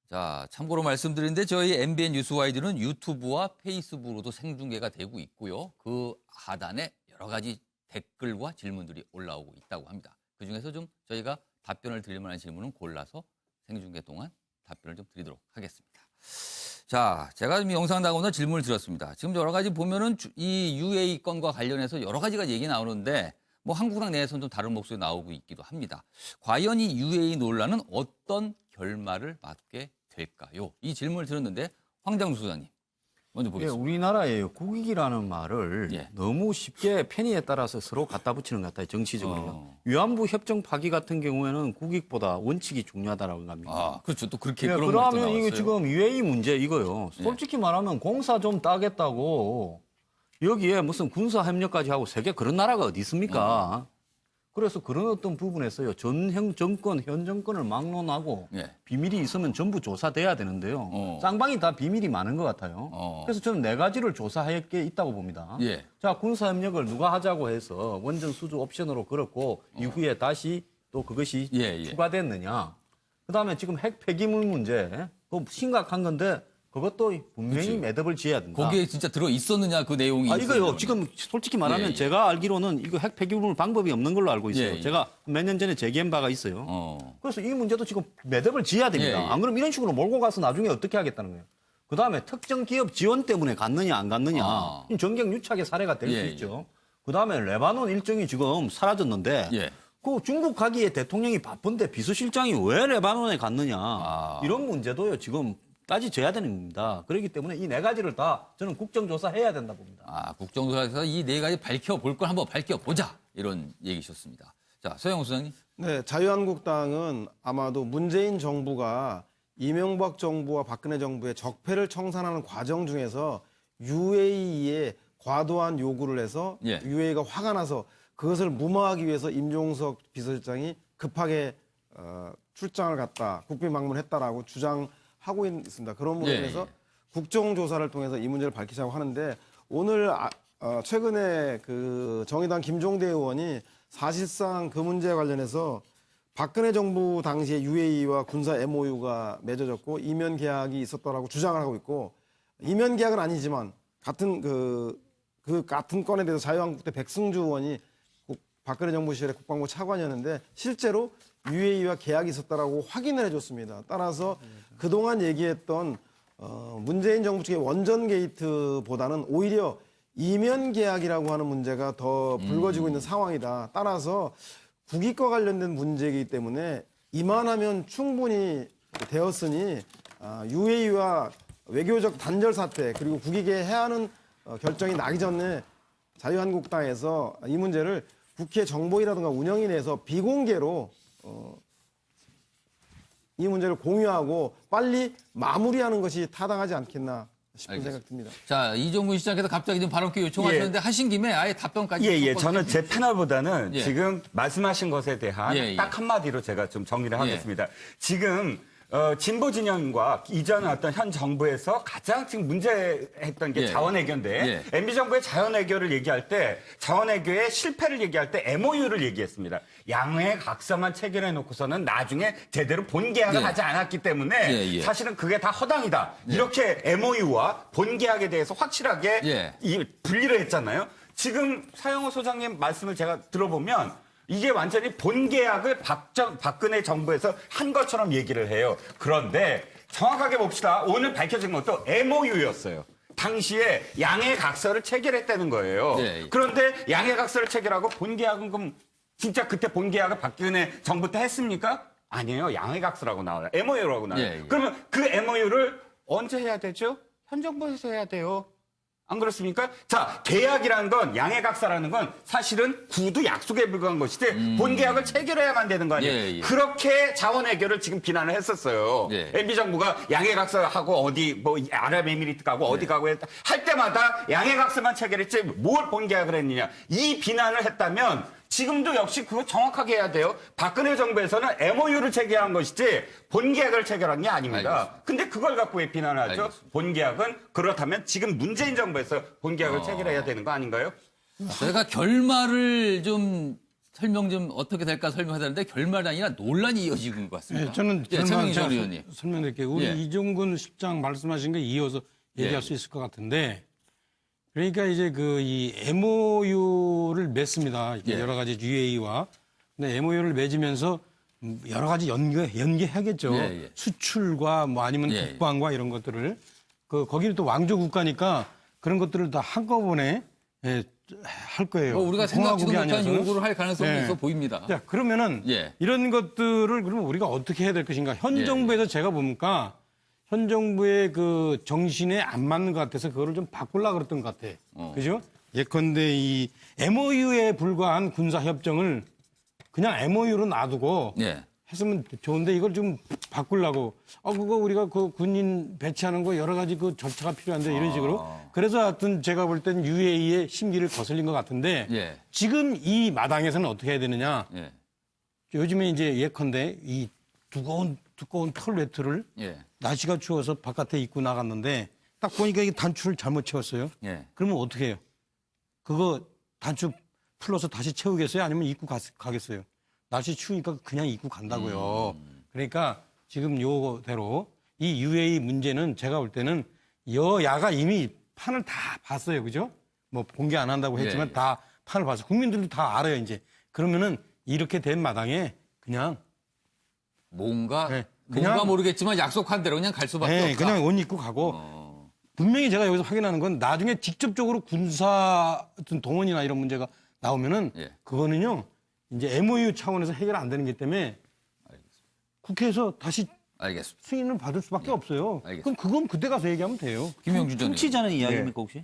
자, 참고로 말씀드리는데 저희 MBN 뉴스와이드는 유튜브와 페이스북으로도 생중계가 되고 있고요. 그 하단에 여러 가지 댓글과 질문들이 올라오고 있다고 합니다. 그중에서 좀 저희가 답변을 드릴 만한 질문은 골라서 생중계 동안 답변을 좀 드리도록 하겠습니다. 자, 제가 지금 영상 나오는 질문을 드렸습니다. 지금 여러 가지 보면은 이 UAE 건과 관련해서 여러 가지가 얘기 나오는데 뭐 한국당 내에서는 좀 다른 목소리 나오고 있기도 합니다. 과연 이 UAE 논란은 어떤 결말을 맞게 될까요? 이 질문을 드렸는데 황장수 소장님 먼저 보겠습니다. 우리나라의 국익이라는 말을 너무 쉽게 편의에 따라서 서로 갖다 붙이는 것 같아요. 정치적으로. 위안부 협정 파기 같은 경우에는 국익보다 원칙이 중요하다라고 합니다. 아, 그렇죠. 또 그렇게 네, 그런 말도 그러면 이게 나왔어요. 지금 UAE 문제 이거요. 솔직히 말하면 공사 좀 따겠다고 여기에 무슨 군사 협력까지 하고 세계 그런 나라가 어디 있습니까? 그래서 그런 어떤 부분에서요. 현 정권을 막론하고 비밀이 있으면 전부 조사돼야 되는데요. 쌍방이 다 비밀이 많은 것 같아요. 그래서 저는 4가지를 조사할 게 있다고 봅니다. 자, 군사협력을 누가 하자고 해서 원전 수주 옵션으로 걸었고 이후에 다시 또 그것이 추가됐느냐. 그다음에 지금 핵 폐기물 문제, 그거 심각한 건데 그것도 분명히 매듭을 지어야 된다. 거기에 진짜 들어 있었느냐 그 내용이. 이거요. 지금 솔직히 말하면 제가 알기로는 이거 핵 폐기물 방법이 없는 걸로 알고 있어요. 제가 몇 년 전에 제기한 바가 있어요. 그래서 이 문제도 지금 매듭을 지어야 됩니다. 안 그러면 이런 식으로 몰고 가서 나중에 어떻게 하겠다는 거예요. 그다음에 특정 기업 지원 때문에 갔느냐 안 갔느냐. 정경유착의 사례가 될 수 있죠. 그다음에 레바논 일정이 지금 사라졌는데 그 중국 가기에 대통령이 바쁜데 비서실장이 왜 레바논에 갔느냐. 이런 문제도요. 지금 따지져야 되는 겁니다. 그렇기 때문에 이 4가지를 다 저는 국정조사해야 된다 봅니다. 아, 국정조사에서 이 4가지 밝혀볼 걸 한번 밝혀보자. 이런 얘기셨습니다. 자, 서영우 소장님. 네, 자유한국당은 아마도 문재인 정부가 이명박 정부와 박근혜 정부의 적폐를 청산하는 과정 중에서 UAE에 과도한 요구를 해서 UAE가 화가 나서 그것을 무마하기 위해서 임종석 비서실장이 급하게 출장을 갔다, 국빈 방문했다라고 주장하고 있습니다. 그런 부분에서 국정조사를 통해서 이 문제를 밝히자고 하는데 오늘 최근에 그 정의당 김종대 의원이 사실상 그 문제에 관련해서 박근혜 정부 당시에 UAE와 군사 MOU가 맺어졌고 이면 계약이 있었다라고 주장을 하고 있고 이면 계약은 아니지만 같은 그 같은 건에 대해서 자유한국당 백승주 의원이 박근혜 정부 시절에 국방부 차관이었는데 실제로 UAE와 계약이 있었다라고 확인을 해줬습니다. 따라서 그동안 얘기했던 문재인 정부 측의 원전 게이트보다는 오히려 이면 계약이라고 하는 문제가 더 불거지고 있는 상황이다. 따라서 국익과 관련된 문제이기 때문에 이만하면 충분히 되었으니 UAE와 외교적 단절 사태 그리고 국익에 해하는 결정이 나기 전에 자유한국당에서 이 문제를 국회 정보위라든가 운영위내에서 비공개로 이 문제를 공유하고 빨리 마무리하는 것이 타당하지 않겠나 싶은 생각 듭니다. 자, 이종근 시장께서 갑자기 좀 발언 기회 요청하셨는데 하신 김에 아예 답변까지. 저는 제 패널보다는 지금 말씀하신 것에 대한 딱 한마디로 제가 좀 정리를 하겠습니다. 지금 진보 진영과 이전 어떤 현 정부에서 가장 지금 문제했던 게 예. 자원외교인데 예. MB 정부의 자원외교를 얘기할 때 자원외교의 실패를 얘기할 때 MOU를 얘기했습니다. 양회각서만 체결해 놓고서는 나중에 제대로 본계약을 예. 하지 않았기 때문에 예, 예. 사실은 그게 다 허당이다. 이렇게 MOU와 본계약에 대해서 확실하게 예. 분리를 했잖아요. 지금 사영호 소장님 말씀을 제가 들어보면 이게 완전히 본계약을 박근혜 정부에서 한 것처럼 얘기를 해요. 그런데 정확하게 봅시다. 오늘 밝혀진 것도 MOU였어요. 당시에 양해각서를 체결했다는 거예요. 예, 예. 그런데 양해각서를 체결하고 본계약은 그럼 진짜 그때 본계약을 박근혜 정부 때 했습니까? 아니에요. 양해각서라고 나와요. MOU라고 나와요. 예, 예. 그러면 그 MOU를 언제 해야 되죠? 현 정부에서 해야 돼요. 안 그렇습니까? 자, 계약이라는 건, 양해각서라는 건 사실은 구두 약속에 불과한 것이지 본계약을 체결해야만 되는 거 아니에요? 예, 예. 그렇게 자원외교를 지금 비난을 했었어요. 예. MB정부가 양해각서하고 어디 뭐 아랍에미리트 가고 어디 가고 할 때마다 양해각서만 체결했지 뭘 본계약을 했느냐. 이 비난을 했다면 지금도 역시 그거 정확하게 해야 돼요. 박근혜 정부에서는 MOU를 체결한 것이지 본계약을 체결한 게 아닙니다. 알겠습니다. 근데 그걸 갖고 왜 비난을 하죠? 알겠습니다. 본계약은 그렇다면 지금 문재인 정부에서 본계약을 체결해야 되는 거 아닌가요? 제가 결말을 좀 설명 좀 어떻게 될까 설명하자는데 결말이 아니라 논란이 이어지는 것 같습니다. 네, 저는 예, 결말 최명희 의원님. 설명드릴게요. 우리 예. 이종근 실장 말씀하신 거 이어서 얘기할 예. 수 있을 것 같은데, 그러니까 이제 이 MOU를 맺습니다. 이렇게 예. 여러 가지 UAE와. 근데 MOU를 맺으면서 여러 가지 연계하겠죠. 예, 예. 수출과 뭐 아니면 예, 예. 국방과 이런 것들을. 거기는 또 왕조 국가니까 그런 것들을 다 한꺼번에 할 거예요. 뭐 우리가 생각지도 공화국이 못한 아니어서. 요구를 할 가능성이 예. 있어 보입니다. 자, 그러면은 예. 이런 것들을 그러면 우리가 어떻게 해야 될 것인가? 현 예. 정부에서 제가 보니까 현 정부의 그 정신에 안 맞는 것 같아서 그거를 좀 바꾸려고 그랬던 것 같아. 그죠? 예컨대 이 MOU에 불과한 군사협정을 그냥 MOU로 놔두고 예. 했으면 좋은데 이걸 좀 바꾸려고. 그거 우리가 그 군인 배치하는 거 여러 가지 그 절차가 필요한데 이런 식으로. 그래서 하여튼 제가 볼 땐 UAE의 심기를 거슬린 것 같은데 예. 지금 이 마당에서는 어떻게 해야 되느냐. 예. 요즘에 이제 예컨대 이 두꺼운 털 외투를 예. 날씨가 추워서 바깥에 입고 나갔는데 딱 보니까 이게 단추를 잘못 채웠어요. 예. 그러면 어떻게 해요? 그거 단추 풀러서 다시 채우겠어요? 아니면 입고 가겠어요? 날씨 추우니까 그냥 입고 간다고요. 그러니까 지금 요대로 이 UAE 문제는 제가 볼 때는 여야가 이미 판을 다 봤어요. 그죠? 뭐 공개 안 한다고 했지만 예, 예. 다 판을 봤어요. 국민들도 다 알아요, 이제. 그러면은 이렇게 된 마당에 그냥 뭔가 네, 뭔가 그냥- 모르겠지만 약속한 대로 그냥 갈 수밖에 없다. 그냥 옷 입고 가고 분명히 제가 여기서 확인하는 건 나중에 직접적으로 군사 어떤 동원이나 이런 문제가 나오면은 예. 그거는요 이제 MOU 차원에서 해결 안 되는 기 때문에 국회에서 다시 알겠습니다. 승인을 받을 수밖에 없어요. 알겠습니다. 그럼 그건 그때 가서 얘기하면 돼요. 김영주 전 의원. 퉁치자는 이야기입니까 혹시?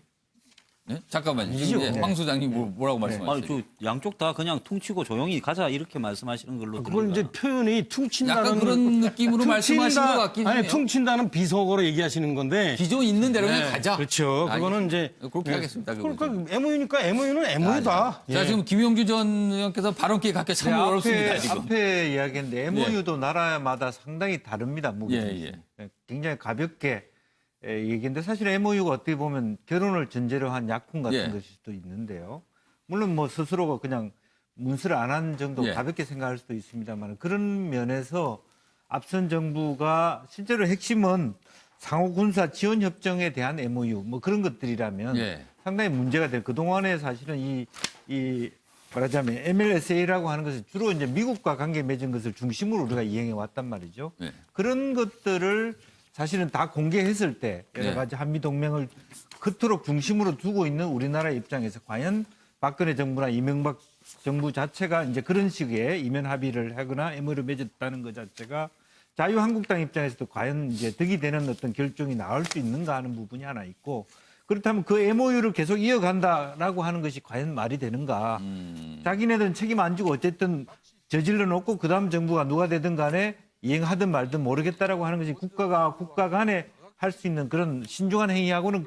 네? 잠깐만요. 아니죠. 지금 황 소장님 뭐라고 말씀하셨어요? 아니, 저 양쪽 다 그냥 퉁치고 조용히 가자 이렇게 말씀하시는 걸로 그걸 들립니다. 이제 표현이 퉁친다는 약간 그런 느낌으로 말씀하신 것 같긴 아니 해요. 퉁친다는 비속어로 얘기하시는 건데 기존 있는 대로 그냥 네, 가자. 그렇죠. 그거는 이제 그렇게 하겠습니다. 그러니까 MOU니까 MOU는 MOU다. 예. 자, 지금 김용주 전 의원께서 발언 기회 갖게 참 어렵습니다, 지금. 앞에 이야기인데 MOU도 나라마다 상당히 다릅니다. 무게. 예. 굉장히 가볍게 얘기인데 사실 MOU가 어떻게 보면 결혼을 전제로 한 약품 같은 예. 것일 수도 있는데요. 물론 뭐 스스로가 그냥 문서를 안 한 정도 예. 가볍게 생각할 수도 있습니다만 그런 면에서 앞선 정부가 실제로 핵심은 상호 군사 지원 협정에 대한 MOU 뭐 그런 것들이라면 예. 상당히 문제가 될 그동안에 사실은 이 말하자면 MLSA라고 하는 것은 주로 이제 미국과 관계 맺은 것을 중심으로 우리가 이행해 왔단 말이죠. 예. 그런 것들을 사실은 다 공개했을 때 여러 가지 한미 동맹을 그토록 중심으로 두고 있는 우리나라 입장에서 과연 박근혜 정부나 이명박 정부 자체가 이제 그런 식의 이면 합의를 하거나 MOU를 맺었다는 것 자체가 자유한국당 입장에서도 과연 이제 득이 되는 어떤 결정이 나올 수 있는가 하는 부분이 하나 있고 그렇다면 그 MOU를 계속 이어간다라고 하는 것이 과연 말이 되는가. 자기네들은 책임 안 지고 어쨌든 저질러 놓고 그다음 정부가 누가 되든 간에 이행하든 말든 모르겠다라고 하는 것이 국가 간에 할 수 있는 그런 신중한 행위하고는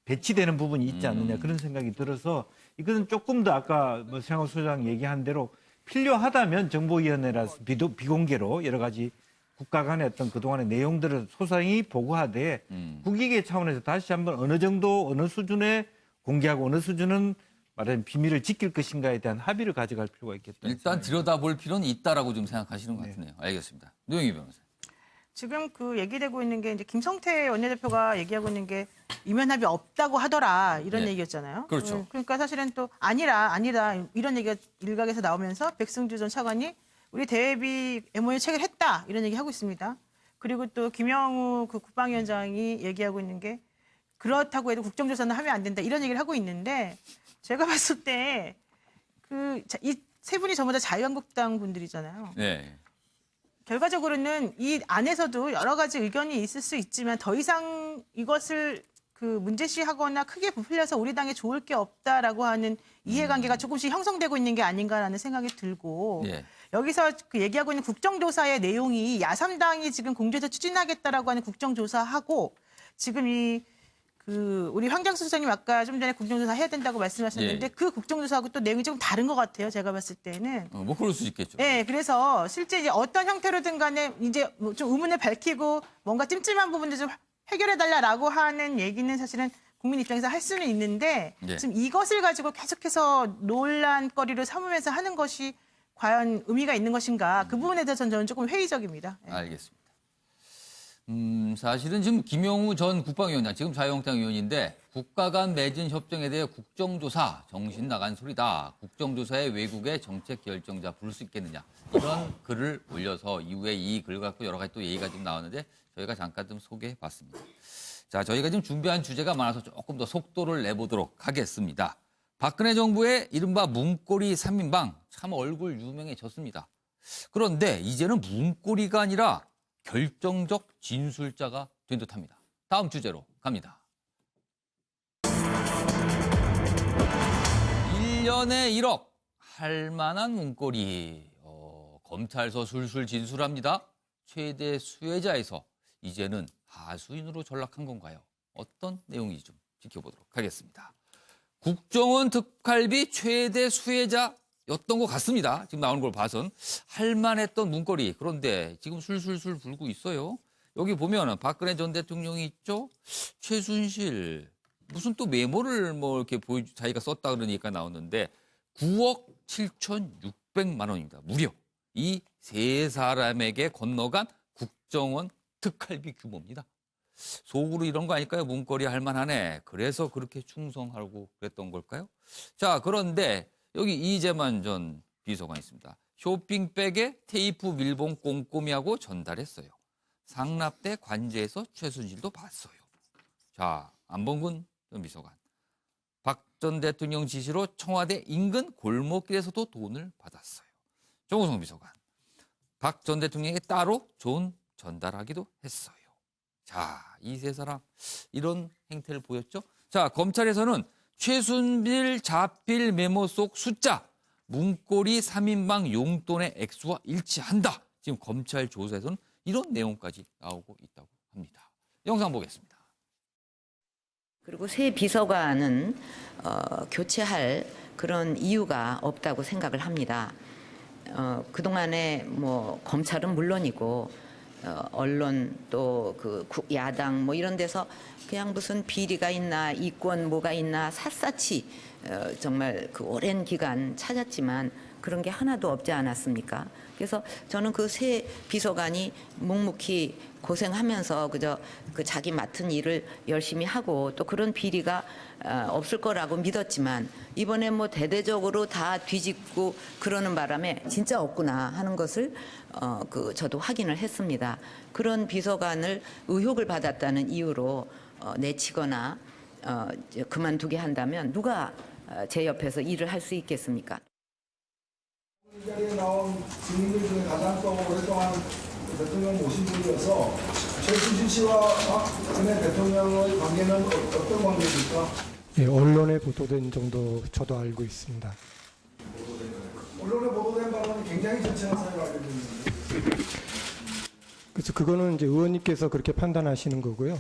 배치되는 부분이 있지 않느냐 그런 생각이 들어서 이것은 조금 더 아까 뭐 최양호 소장 얘기한 대로 필요하다면 정보위원회라서 비공개로 여러 가지 국가 간의 어떤 그동안의 내용들을 소상히 보고하되 국익의 차원에서 다시 한번 어느 정도 어느 수준에 공개하고 어느 수준은 말하자면 비밀을 지킬 것인가에 대한 합의를 가져갈 필요가 있겠다. 일단 들여다볼 필요는 있다라고 좀 생각하시는 것 같네요. 알겠습니다. 노영희 변호사. 지금 그 얘기되고 있는 게 이제 김성태 원내대표가 얘기하고 있는 게 이면 합의 없다고 하더라 이런 네. 얘기였잖아요. 그렇죠. 그러니까 사실은 또 아니라 이런 얘기가 일각에서 나오면서 백승주 전 차관이 우리 대비 MOU 체결했다 이런 얘기 하고 있습니다. 그리고 또 김영우 그 국방위원장이 얘기하고 있는 게 그렇다고 해도 국정조사는 하면 안 된다 이런 얘기를 하고 있는데 제가 봤을 때 이 세 분이 전부 다 자유한국당 분들이잖아요. 네. 결과적으로는 이 안에서도 여러 가지 의견이 있을 수 있지만 더 이상 이것을 그 문제시하거나 크게 부풀려서 우리 당에 좋을 게 없다라고 하는 이해관계가 조금씩 형성되고 있는 게 아닌가라는 생각이 들고 예. 여기서 그 얘기하고 있는 국정조사의 내용이 야3당이 지금 공조해서 추진하겠다라고 하는 국정조사하고 지금 우리 황장수 소장님 아까 좀 전에 국정조사 해야 된다고 말씀하셨는데 예. 그 국정조사하고 또 내용이 좀 다른 것 같아요. 제가 봤을 때는. 뭐 그럴 수 있겠죠. 네, 그래서 실제 이제 어떤 형태로든 간에 이제 뭐좀 의문을 밝히고 뭔가 찜찜한 부분들 좀 해결해달라라고 하는 얘기는 사실은 국민 입장에서 할 수는 있는데 네. 지금 이것을 가지고 계속해서 논란거리를 삼으면서 하는 것이 과연 의미가 있는 것인가 그 부분에 대해서는 저는 조금 회의적입니다. 네. 알겠습니다. 사실은 지금 김영우 전 국방위원장, 지금 자유한국당 의원인데 국가 간 맺은 협정에 대해 국정조사 정신 나간 소리다. 국정조사에 외국의 정책 결정자 부를 수 있겠느냐. 이런 글을 올려서 이후에 이 글 갖고 여러 가지 또 얘기가 좀 나왔는데 저희가 잠깐 좀 소개해봤습니다. 자, 저희가 지금 준비한 주제가 많아서 조금 더 속도를 내보도록 하겠습니다. 박근혜 정부의 이른바 문고리 3인방 참 얼굴 유명해졌습니다. 그런데 이제는 문고리가 아니라 결정적 진술자가 된 듯합니다. 다음 주제로 갑니다. 1년에 1억 할 만한 문고리. 검찰서 술술 진술합니다. 최대 수혜자에서 이제는 하수인으로 전락한 건가요? 어떤 내용인지 좀 지켜보도록 하겠습니다. 국정원 특활비 최대 수혜자였던 것 같습니다. 지금 나오는 걸 봐선 할 만했던 문거리. 그런데 지금 술술술 불고 있어요. 여기 보면 박근혜 전 대통령이 있죠. 최순실 무슨 또 메모를 뭐 이렇게 자기가 썼다 그러니까 나오는데 9억 7,600만 원입니다. 무려 이 세 사람에게 건너간 국정원 특활비 규모입니다. 속으로 이런 거 아닐까요? 문거리 할 만하네. 그래서 그렇게 충성하고 그랬던 걸까요? 자, 그런데 여기 이재만 전 비서관 있습니다. 쇼핑백에 테이프 밀봉 꼼꼼히 하고 전달했어요. 상납 때 관제해서 최순실도 봤어요. 자, 안봉근 전 비서관. 박 전 대통령 지시로 청와대 인근 골목길에서도 돈을 받았어요. 정호성 비서관. 박 전 대통령에게 따로 돈 전달하기도 했어요. 자, 이 세 사람 이런 행태를 보였죠. 자, 검찰에서는 최순실 자필 메모 속 숫자, 문고리 3인방 용돈의 액수와 일치한다. 지금 검찰 조사에서는 이런 내용까지 나오고 있다고 합니다. 영상 보겠습니다. 그리고 새 비서관은 교체할 그런 이유가 없다고 생각을 합니다. 그동안에 뭐 검찰은 물론이고 언론 또 그 야당 뭐 이런 데서 그냥 무슨 비리가 있나 이권 뭐가 있나 샅샅이 정말 그 오랜 기간 찾았지만 그런 게 하나도 없지 않았습니까? 그래서 저는 그 새 비서관이 묵묵히 고생하면서 그저 그 자기 맡은 일을 열심히 하고 또 그런 비리가 없을 거라고 믿었지만 이번에 뭐 대대적으로 다 뒤집고 그러는 바람에 진짜 없구나 하는 것을 저도 확인을 했습니다. 그런 비서관을 의혹을 받았다는 이유로 내치거나 그만두게 한다면 누가 제 옆에서 일을 할 수 있겠습니까? 이 자리에 나온 증인들 중에 가장 또 오랫동안 대통령 모신 분이어서 최순실 씨와 박근혜 대통령의 관계는 어떤 관계입니까? 예, 언론에 보도된 정도 저도 알고 있습니다. 언론에 보도된 바로는 굉장히 절친한 사이로 알려져 있는데. 그래서 그거는 이제 의원님께서 그렇게 판단하시는 거고요.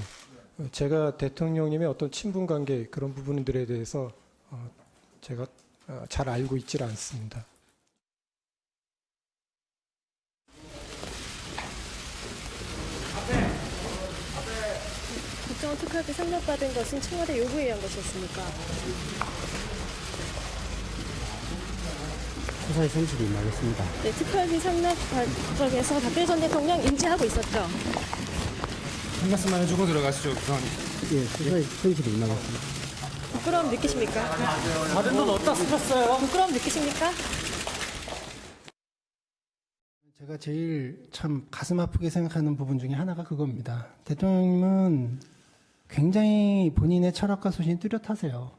제가 대통령님의 어떤 친분 관계 그런 부분들에 대해서 제가 잘 알고 있질 않습니다. 김정은 특활비 상납받은 것은 청와대 요구에 의한 것이었습니까? 수사의 성실히 임하겠습니다. 네, 특활비 상납 과정에서 박근혜 전 대통령 인지하고 있었죠? 한 말씀만 해주고 들어가시죠, 우선. 예, 수사의 성실히 임하겠습니다. 부끄러움 느끼십니까? 받은 돈 어디다 쓰셨어요? 부끄러움 느끼십니까? 제가 제일 참 가슴 아프게 생각하는 부분 중에 하나가 그겁니다. 대통령님은 굉장히 본인의 철학과 소신이 뚜렷하세요.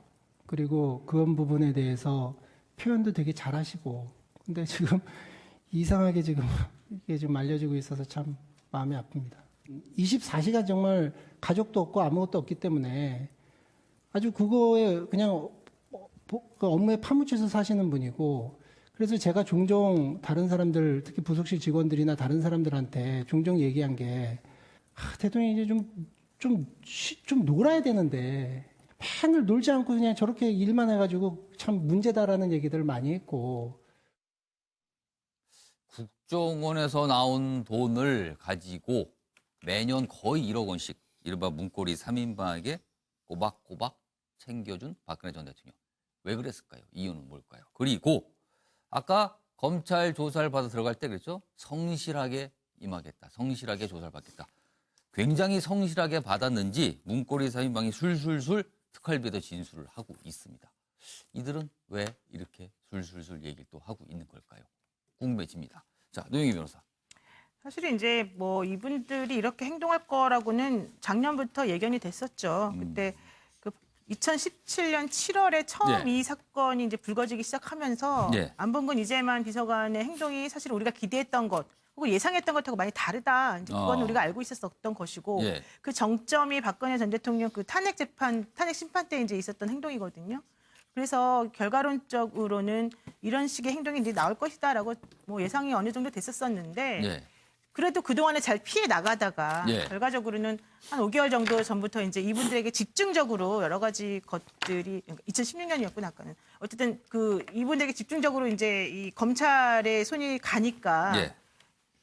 그리고 그런 부분에 대해서 표현도 되게 잘하시고, 근데 지금 이상하게 지금 이게 좀 알려지고 있어서 참 마음이 아픕니다. 24시간 정말 가족도 없고 아무것도 없기 때문에 아주 그거에 그냥 그 업무에 파묻혀서 사시는 분이고, 그래서 제가 종종 다른 사람들, 특히 부속실 직원들이나 다른 사람들한테 종종 얘기한 게, 대통령이 이제 좀 놀아야 되는데 맨날 놀지 않고 그냥 저렇게 일만 해가지고 참 문제다라는 얘기들을 많이 했고. 국정원에서 나온 돈을 가지고 매년 거의 1억 원씩 이른바 문고리 3인방에게 꼬박꼬박 챙겨준 박근혜 전 대통령. 왜 그랬을까요? 이유는 뭘까요? 그리고 아까 검찰 조사를 받아 들어갈 때 그랬죠? 성실하게 임하겠다. 성실하게 조사를 받겠다. 굉장히 성실하게 받았는지 문고리 3인방이 술술술 특활비도 진술을 하고 있습니다. 이들은 왜 이렇게 술술술 얘기를 또 하고 있는 걸까요? 궁금해집니다. 자, 노영희 변호사. 사실은 이제 뭐 이분들이 이렇게 행동할 거라고는 작년부터 예견이 됐었죠. 그때 그 2017년 7월에 처음 이 사건이 이제 불거지기 시작하면서 안봉근 이재만 비서관의 행동이 사실 우리가 기대했던 것 혹은 예상했던 것하고 많이 다르다. 이제 그건 우리가 알고 있었던 것이고 그 정점이 박근혜 전 대통령 그 탄핵 심판 때 이제 있었던 행동이거든요. 그래서 결과론적으로는 이런 식의 행동이 이제 나올 것이다라고 뭐 예상이 어느 정도 됐었었는데 그래도 그동안에 잘 피해 나가다가 결과적으로는 한 5개월 정도 전부터 이제 이분들에게 집중적으로 여러 가지 것들이 2016년이었구나 아까는 어쨌든 그 이분들에게 집중적으로 이제 이 검찰의 손이 가니까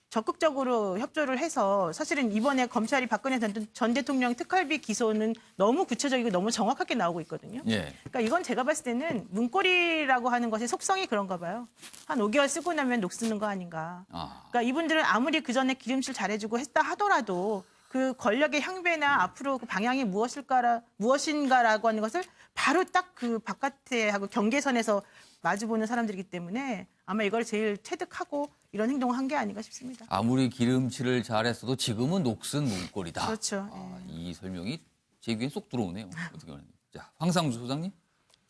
적극적으로 협조를 해서 사실은 이번에 검찰이 박근혜 전 대통령 특활비 기소는 너무 구체적이고 너무 정확하게 나오고 있거든요. 그러니까 이건 제가 봤을 때는 문고리라고 하는 것의 속성이 그런가 봐요. 한 5개월 쓰고 나면 녹 쓰는 거 아닌가. 그러니까 이분들은 아무리 그전에 기름칠 잘해주고 했다 하더라도 그 권력의 향배나 앞으로 그 방향이 무엇인가라고 하는 것을 바로 딱 그 바깥에 하고 경계선에서 마주보는 사람들이기 때문에 아마 이걸 제일 체득하고 이런 행동을 한 게 아닌가 싶습니다. 아무리 기름칠을 잘했어도 지금은 녹슨 문고리다. 그렇죠. 이 설명이 제 귀에 쏙 들어오네요. 어떻게 말하면. 자, 황상수 소장님.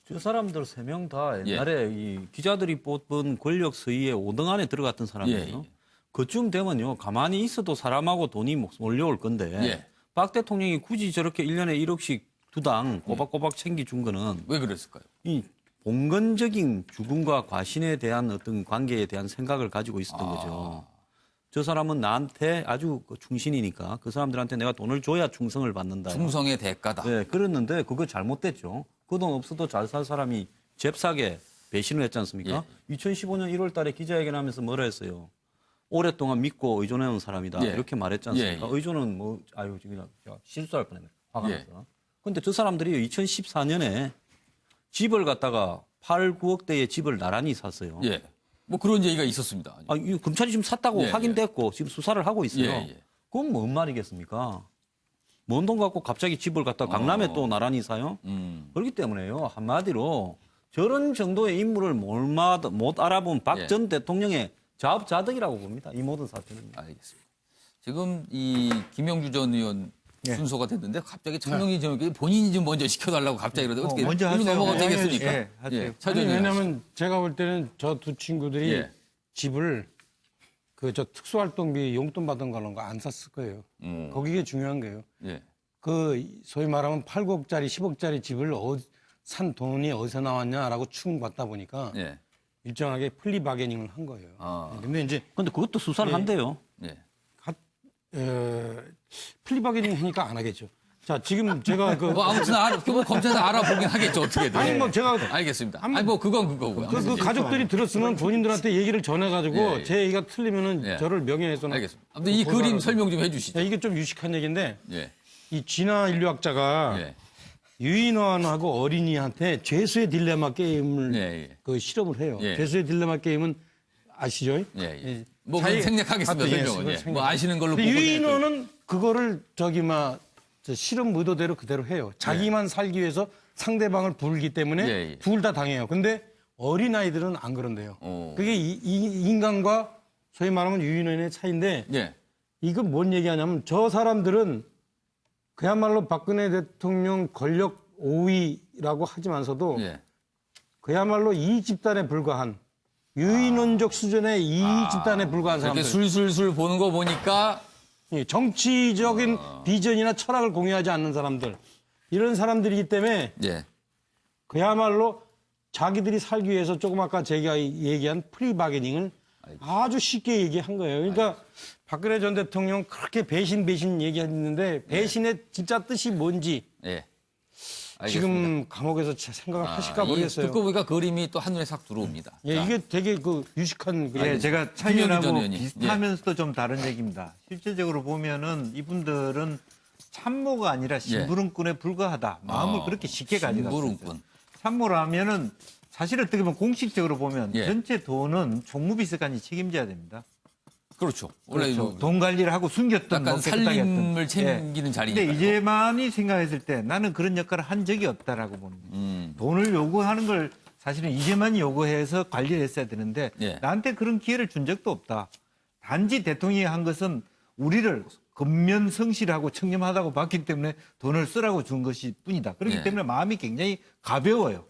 저 사람들 3명 다 옛날에 이 기자들이 뽑은 권력 서희의 5등 안에 들어갔던 사람이에요. 그쯤 되면요. 가만히 있어도 사람하고 돈이 몰려올 건데 박 대통령이 굳이 저렇게 1년에 1억씩 두 당 꼬박꼬박 챙겨준 거는 왜 그랬을까요? 이 봉건적인 죽음과 과신에 대한 어떤 관계에 대한 생각을 가지고 있었던 거죠. 저 사람은 나한테 아주 충신이니까 그 사람들한테 내가 돈을 줘야 충성을 받는다. 충성의 대가다. 네, 그랬는데 그거 잘못됐죠. 그 돈 없어도 잘 살 사람이 잽싸게 배신을 했지 않습니까? 2015년 1월 달에 기자회견하면서 뭐라 했어요? 오랫동안 믿고 의존해온 사람이다. 이렇게 말했지 않습니까? 의존은 뭐, 아유, 지금 실수할 뻔했네. 화가 나서. 근데 저 사람들이 2014년에 집을 갖다가 8, 9억 대의 집을 나란히 샀어요. 뭐 그런 얘기가 있었습니다. 이거 검찰이 지금 샀다고 확인됐고 지금 수사를 하고 있어요. 그건 뭔 말이겠습니까? 뭔 돈 갖고 갑자기 집을 갖다 강남에 또 나란히 사요? 그렇기 때문에요. 한마디로 저런 정도의 인물을 못 알아본 박 전 대통령의 자업자득이라고 봅니다. 이 모든 사태는. 알겠습니다. 지금 이 김영주 전 의원 순서가 됐는데 갑자기 차명희 전 의원이 본인이 좀 먼저 시켜달라고 갑자기 이러다 어떻게 먼저 일로 하세요. 넘어가도 되겠습니까? 하세요. 아니, 왜냐하면 제가 볼 때는 저 두 친구들이 집을 그 저 특수활동비 용돈 받은 거는 거 안 샀을 거예요. 거기게 중요한 거예요. 그 소위 말하면 8, 9억짜리, 10억짜리 집을 산 돈이 어디서 나왔냐라고 추궁 받다 보니까 일정하게 플리바게닝을 한 거예요. 근데 그것도 수사를 한대요. 플리바게닝 하니까 안 하겠죠. 자, 지금 제가 뭐 아무튼 검찰에서 알아보긴 하겠죠, 어떻게든. 아니, 뭐 제가. 알겠습니다. 아니, 뭐 그건 그거고요. 그 가족들이 들었으면 본인들한테 얘기를 전해가지고 제 얘기가 틀리면은 저를 명예훼손. 알겠습니다. 아무튼 이 그림 설명 좀 해주시죠. 이게 좀 유식한 얘기인데 이 진화 인류학자가 유인원하고 어린이한테 죄수의 딜레마 게임을 그 실험을 해요. 죄수의 딜레마 게임은 아시죠? 뭐 생략하겠습니다. 설명은. 뭐 아시는 걸로 보고. 유인원은 그거를 실험 의도대로 그대로 해요. 자기만 살기 위해서 상대방을 부르기 때문에 둘 다 당해요. 근데 어린아이들은 안 그런데요. 그게 이 인간과 소위 말하면 유인원의 차이인데 이건 뭔 얘기하냐면 저 사람들은 그야말로 박근혜 대통령 권력 5위라고 하지만서도 그야말로 이 집단에 불과한 유인원적 수준의 이 집단에 불과한 사람들. 이렇게 술술술 보는 거 보니까 정치적인 비전이나 철학을 공유하지 않는 사람들. 이런 사람들이기 때문에 그야말로 자기들이 살기 위해서 조금 아까 제가 얘기한 프리바게닝을 아주 쉽게 얘기한 거예요. 그러니까 박근혜 전 대통령 그렇게 배신 얘기했는데 배신의 진짜 뜻이 뭔지 지금 감옥에서 생각을 하실까 모르겠어요. 듣고 보니까 그림이 또 한눈에 싹 들어옵니다. 이게 되게 그 유식한 그림. 제가 차이하고 비슷하면서도 좀 다른 얘기입니다. 실제적으로 보면은 이분들은 참모가 아니라 심부름꾼에 불과하다. 마음을 그렇게 쉽게 가져갔어요. 참모를 하면은 사실 어떻게 보면 공식적으로 보면 전체 돈은 총무비서관이 책임져야 됩니다. 그렇죠. 원래 돈 관리를 하고 숨겼던 약간 살림을 챙기는 자리니까. 근데 이제만이 생각했을 때 나는 그런 역할을 한 적이 없다라고 보는 거예요. 돈을 요구하는 걸 사실은 이제만이 요구해서 관리를 했어야 되는데 나한테 그런 기회를 준 적도 없다. 단지 대통령이 한 것은 우리를 근면성실하고 청렴하다고 봤기 때문에 돈을 쓰라고 준 것이 뿐이다. 그렇기 때문에 마음이 굉장히 가벼워요.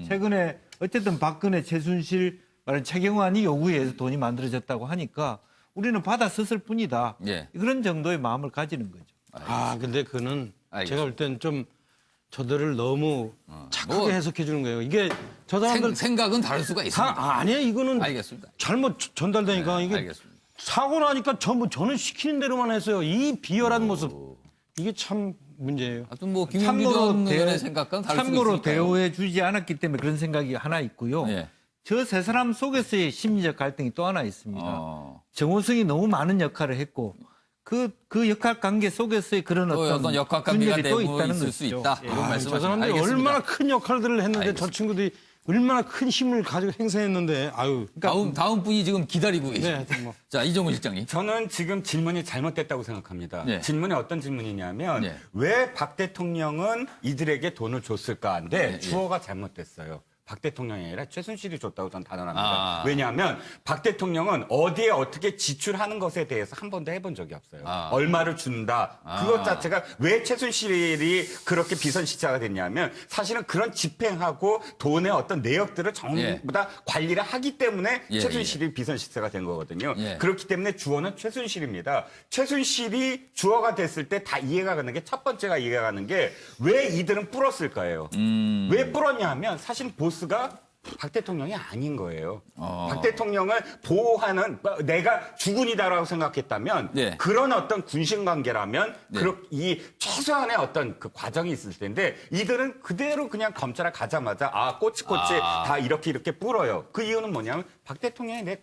최근에 어쨌든 박근혜, 최순실, 최경환이 요구에 의해서 돈이 만들어졌다고 하니까 우리는 받아 썼을 뿐이다. 그런 정도의 마음을 가지는 거죠. 근데 그는 제가 볼 땐 좀 저들을 너무 착하게 해석해 주는 거예요. 이게 저 사람들 생각은 다를 수가 있습니다. 아니에요. 이거는 알겠습니다. 잘못 전달되니까 이게 알겠습니다. 사고 나니까 전부 저는 시키는 대로만 했어요. 이 비열한 모습. 이게 참 문제예요. 하여튼 뭐 김용기 전 의원의 생각과는 다를 수가 참모로 있으니까요. 대우해 주지 않았기 때문에 그런 생각이 하나 있고요. 저 세 사람 속에서의 심리적 갈등이 또 하나 있습니다. 정호성이 너무 많은 역할을 했고 그 역할 관계 속에서의 그런 어떤 역할 관계가 또 내부 있다는 있을 수 것이죠. 있다. 이런 저 말씀하시죠. 사람들이 얼마나 큰 역할들을 했는데 알겠습니다. 저 친구들이 얼마나 큰 힘을 가지고 행사했는데 아유. 다음 분이 지금 기다리고 계십니다. 뭐. 자, 이정훈 실장님. 저는 지금 질문이 잘못됐다고 생각합니다. 질문이 어떤 질문이냐면 왜 박 대통령은 이들에게 돈을 줬을까인데 주어가 잘못됐어요. 박 대통령이 아니라 최순실이 줬다고 저는 단언합니다. 왜냐하면 박 대통령은 어디에 어떻게 지출하는 것에 대해서 한 번도 해본 적이 없어요. 얼마를 준다. 그것 자체가 왜 최순실이 그렇게 비선실세가 됐냐면 사실은 그런 집행하고 돈의 어떤 내역들을 전부 다 관리를 하기 때문에 최순실이 비선실세가 된 거거든요. 그렇기 때문에 주어는 최순실입니다. 최순실이 주어가 됐을 때 다 이해가 가는 게 첫 번째가 이해가 가는 게 왜 이들은 뿔었을까요? 왜 뿔었냐 하면 사실 보스가 박 대통령이 아닌 거예요. 박 대통령을 보호하는 내가 주군이다라고 생각했다면 그런 어떤 군신 관계라면 이 최소한의 어떤 그 과정이 있을 텐데 이들은 그대로 그냥 검찰에 가자마자 꼬치꼬치 다 이렇게 뿔어요. 그 이유는 뭐냐면 박 대통령이 내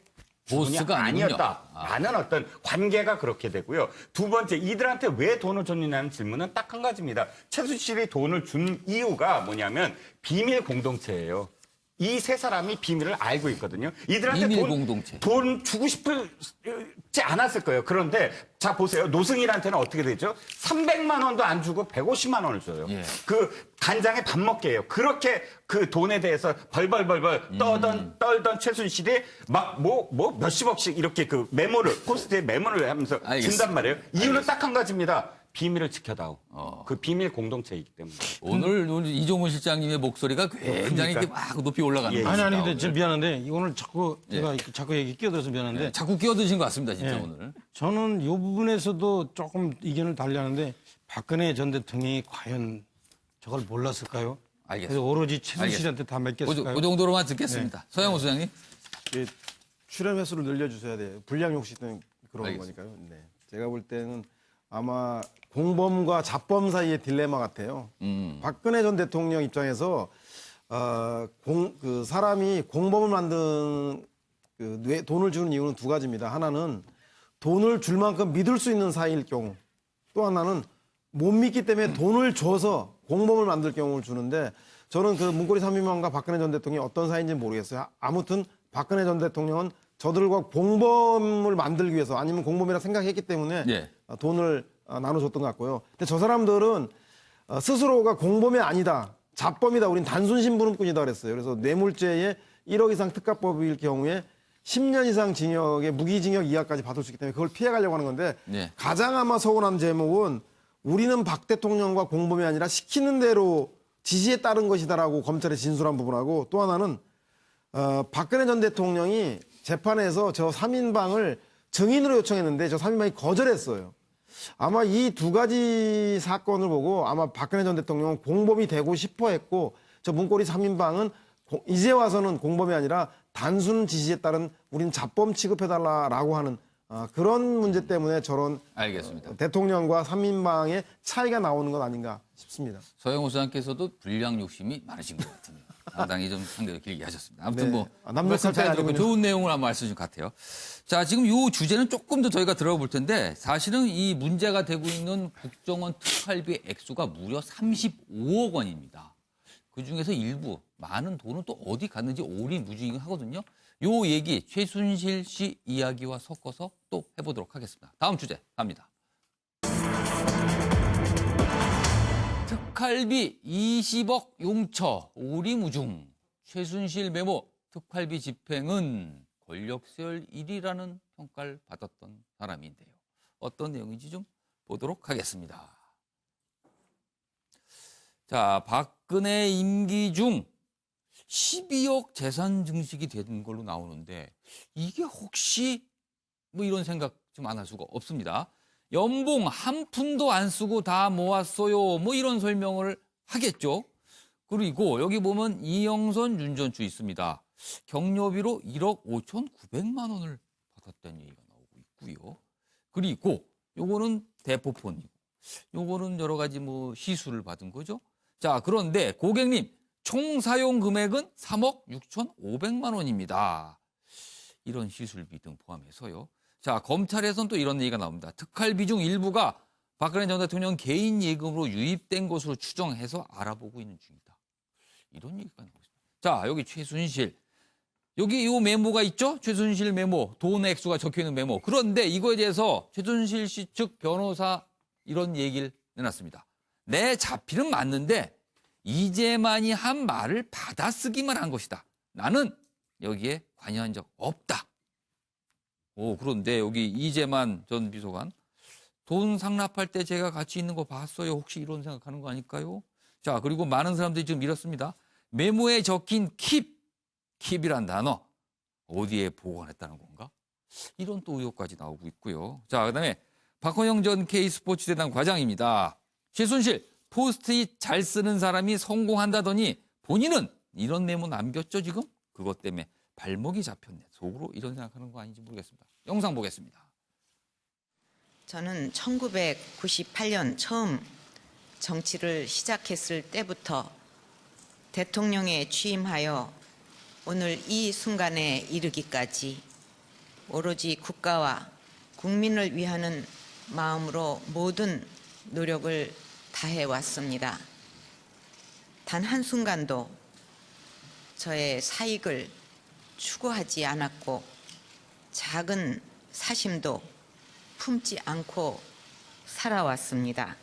보스가 아니었다라는 어떤 관계가 그렇게 되고요. 두 번째, 이들한테 왜 돈을 줬느냐는 질문은 딱 한 가지입니다. 최순실이 돈을 준 이유가 뭐냐면 비밀 공동체예요. 이 세 사람이 비밀을 알고 있거든요. 이들한테 돈 주고 싶지 않았을 거예요. 그런데 자 보세요. 노승일한테는 어떻게 되죠? 300만 원도 안 주고 150만 원을 줘요. 그 간장에 밥 먹게 해요. 그렇게 그 돈에 대해서 벌벌 떨던 최순실이 막 몇십억씩 이렇게 그 메모를 포스트에 메모를 하면서 준단 말이에요. 이유는 딱 한 가지입니다. 비밀을 지켜다오. 그 비밀 공동체이기 때문에. 오늘 이종훈 실장님의 목소리가 굉장히 이렇게 막 높이 올라가는 거예요. 아니 근데 좀 미안한데 오늘 제가 자꾸 얘기 끼어들어서 미안한데 자꾸 끼어드신 것 같습니다, 진짜 오늘. 저는 이 부분에서도 조금 의견을 달리하는데 박근혜 전 대통령이 과연 저걸 몰랐을까요? 알겠습니다. 그래서 오로지 최순실한테 다 맡겼을까요? 그 정도로만 듣겠습니다. 서영호 소장님. 출연 횟수를 늘려주셔야 돼요. 불량 욕심 때문에 그런 알겠습니다. 거니까요. 네. 제가 볼 때는 아마 공범과 자범 사이의 딜레마 같아요. 박근혜 전 대통령 입장에서 그 사람이 공범을 만든 돈을 주는 이유는 두 가지입니다. 하나는 돈을 줄 만큼 믿을 수 있는 사이일 경우, 또 하나는 못 믿기 때문에 돈을 줘서 공범을 만들 경우를 주는데 저는 그 문고리 3인방과 박근혜 전 대통령이 어떤 사이인지 모르겠어요. 아무튼 박근혜 전 대통령은 저들과 공범을 만들기 위해서 아니면 공범이라 생각했기 때문에 돈을 나눠줬던 것 같고요. 근데 저 사람들은 스스로가 공범이 아니다. 잡범이다. 우린 단순 심부름꾼이다 그랬어요. 그래서 뇌물죄에 1억 이상 특가법일 경우에 10년 이상 징역에 무기징역 이하까지 받을 수 있기 때문에 그걸 피해가려고 하는 건데 가장 아마 서운한 제목은 우리는 박 대통령과 공범이 아니라 시키는 대로 지시에 따른 것이다라고 검찰에 진술한 부분하고 또 하나는 박근혜 전 대통령이 재판에서 저 3인방을 증인으로 요청했는데 저 3인방이 거절했어요. 아마 이 두 가지 사건을 보고 아마 박근혜 전 대통령은 공범이 되고 싶어 했고 저 문고리 3인방은 이제 와서는 공범이 아니라 단순 지시에 따른 우리는 잡범 취급해달라라고 하는 그런 문제 때문에 저런 알겠습니다. 대통령과 3인방의 차이가 나오는 것 아닌가 싶습니다. 서영호 수장께서도 불량 욕심이 많으신 것 같습니다. 상당히 좀 상대를 길게 하셨습니다. 아무튼 네. 뭐 남북한 잘 알고 있는 좋은 내용을 한번 말씀 좀 같아요. 자, 지금 이 주제는 조금 더 저희가 들어가 볼 텐데 사실은 이 문제가 되고 있는 국정원 특활비 액수가 무려 35억 원입니다. 그중에서 일부 많은 돈은 또 어디 갔는지 오리무중하거든요. 요 얘기 최순실 씨 이야기와 섞어서 또 해보도록 하겠습니다. 다음 주제 갑니다. 특활비 20억 용처 오리무중 최순실 메모 특활비 집행은 권력세월 1위라는 평가를 받았던 사람인데요. 어떤 내용인지 좀 보도록 하겠습니다. 자, 박근혜 임기 중 12억 재산 증식이 된 걸로 나오는데 이게 혹시 뭐 이런 생각 좀 안 할 수가 없습니다. 연봉 한 푼도 안 쓰고 다 모았어요. 뭐 이런 설명을 하겠죠. 그리고 여기 보면 이영선 윤전추 있습니다. 경료비로 1억 5,900만 원을 받았다는 얘기가 나오고 있고요. 그리고 요거는 대포폰이고 요거는 여러 가지 뭐 시수를 받은 거죠. 자, 그런데 고객님 총 사용 금액은 3억 6,500만 원입니다. 이런 시술비 등 포함해서요. 자, 검찰에서는 또 이런 얘기가 나옵니다. 특활비 중 일부가 박근혜 전 대통령 개인 예금으로 유입된 것으로 추정해서 알아보고 있는 중이다. 이런 얘기가 나오고 있습니다. 자, 여기 최순실. 여기 이 메모가 있죠? 최순실 메모, 돈 액수가 적혀있는 메모. 그런데 이거에 대해서 최순실 씨 측 변호사 이런 얘기를 내놨습니다. 내 자필은 맞는데 이재만이 한 말을 받아쓰기만 한 것이다. 나는 여기에 관여한 적 없다. 그런데 여기 이재만 전 비서관 돈 상납할 때 제가 같이 있는 거 봤어요. 혹시 이런 생각하는 거 아닐까요? 자, 그리고 많은 사람들이 지금 이렇습니다. 메모에 적힌 킵이란 단어 어디에 보관했다는 건가? 이런 또 의혹까지 나오고 있고요. 자, 그다음에 박헌영 전 K스포츠재단 과장입니다. 최순실 포스트잇 잘 쓰는 사람이 성공한다더니 본인은 이런 메모 남겼죠 지금? 그것 때문에 발목이 잡혔네. 속으로 이런 생각하는 거 아닌지 모르겠습니다. 영상 보겠습니다. 저는 1998년 처음 정치를 시작했을 때부터 대통령에 취임하여 오늘 이 순간에 이르기까지 오로지 국가와 국민을 위하는 마음으로 모든 노력을 다해왔습니다. 단 한순간도 저의 사익을 추구하지 않았고 작은 사심도 품지 않고 살아왔습니다.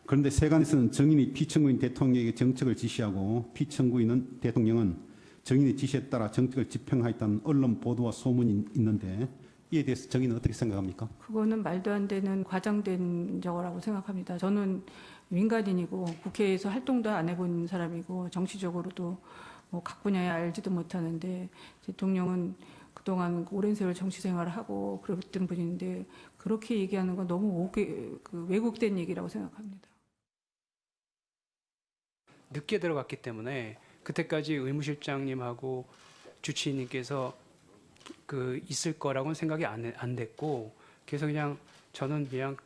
그런데 세간에서는 정인이 피청구인 대통령에게 정책을 지시하고 피청구인은 대통령은 정인의 지시에 따라 정책을 집행하였다는 언론 보도와 소문이 있는데 이에 대해서 정인은 어떻게 생각합니까? 그거는 말도 안 되는 과장된 저거라고 생각합니다. 저는 민간인이고 국회에서 활동도 안 해본 사람이고 정치적으로도 뭐 각 분야에 알지도 못하는데 대통령은 그동안 오랜 세월 정치 생활을 하고 그랬던 분인데 그렇게 얘기하는 건 너무 왜곡된 얘기라고 생각합니다. 늦게 들어갔기 때문에 그때까지 의무실장님하고 주치의님께서 있을 거라고는 생각이 안 됐고 그래서 저는 그냥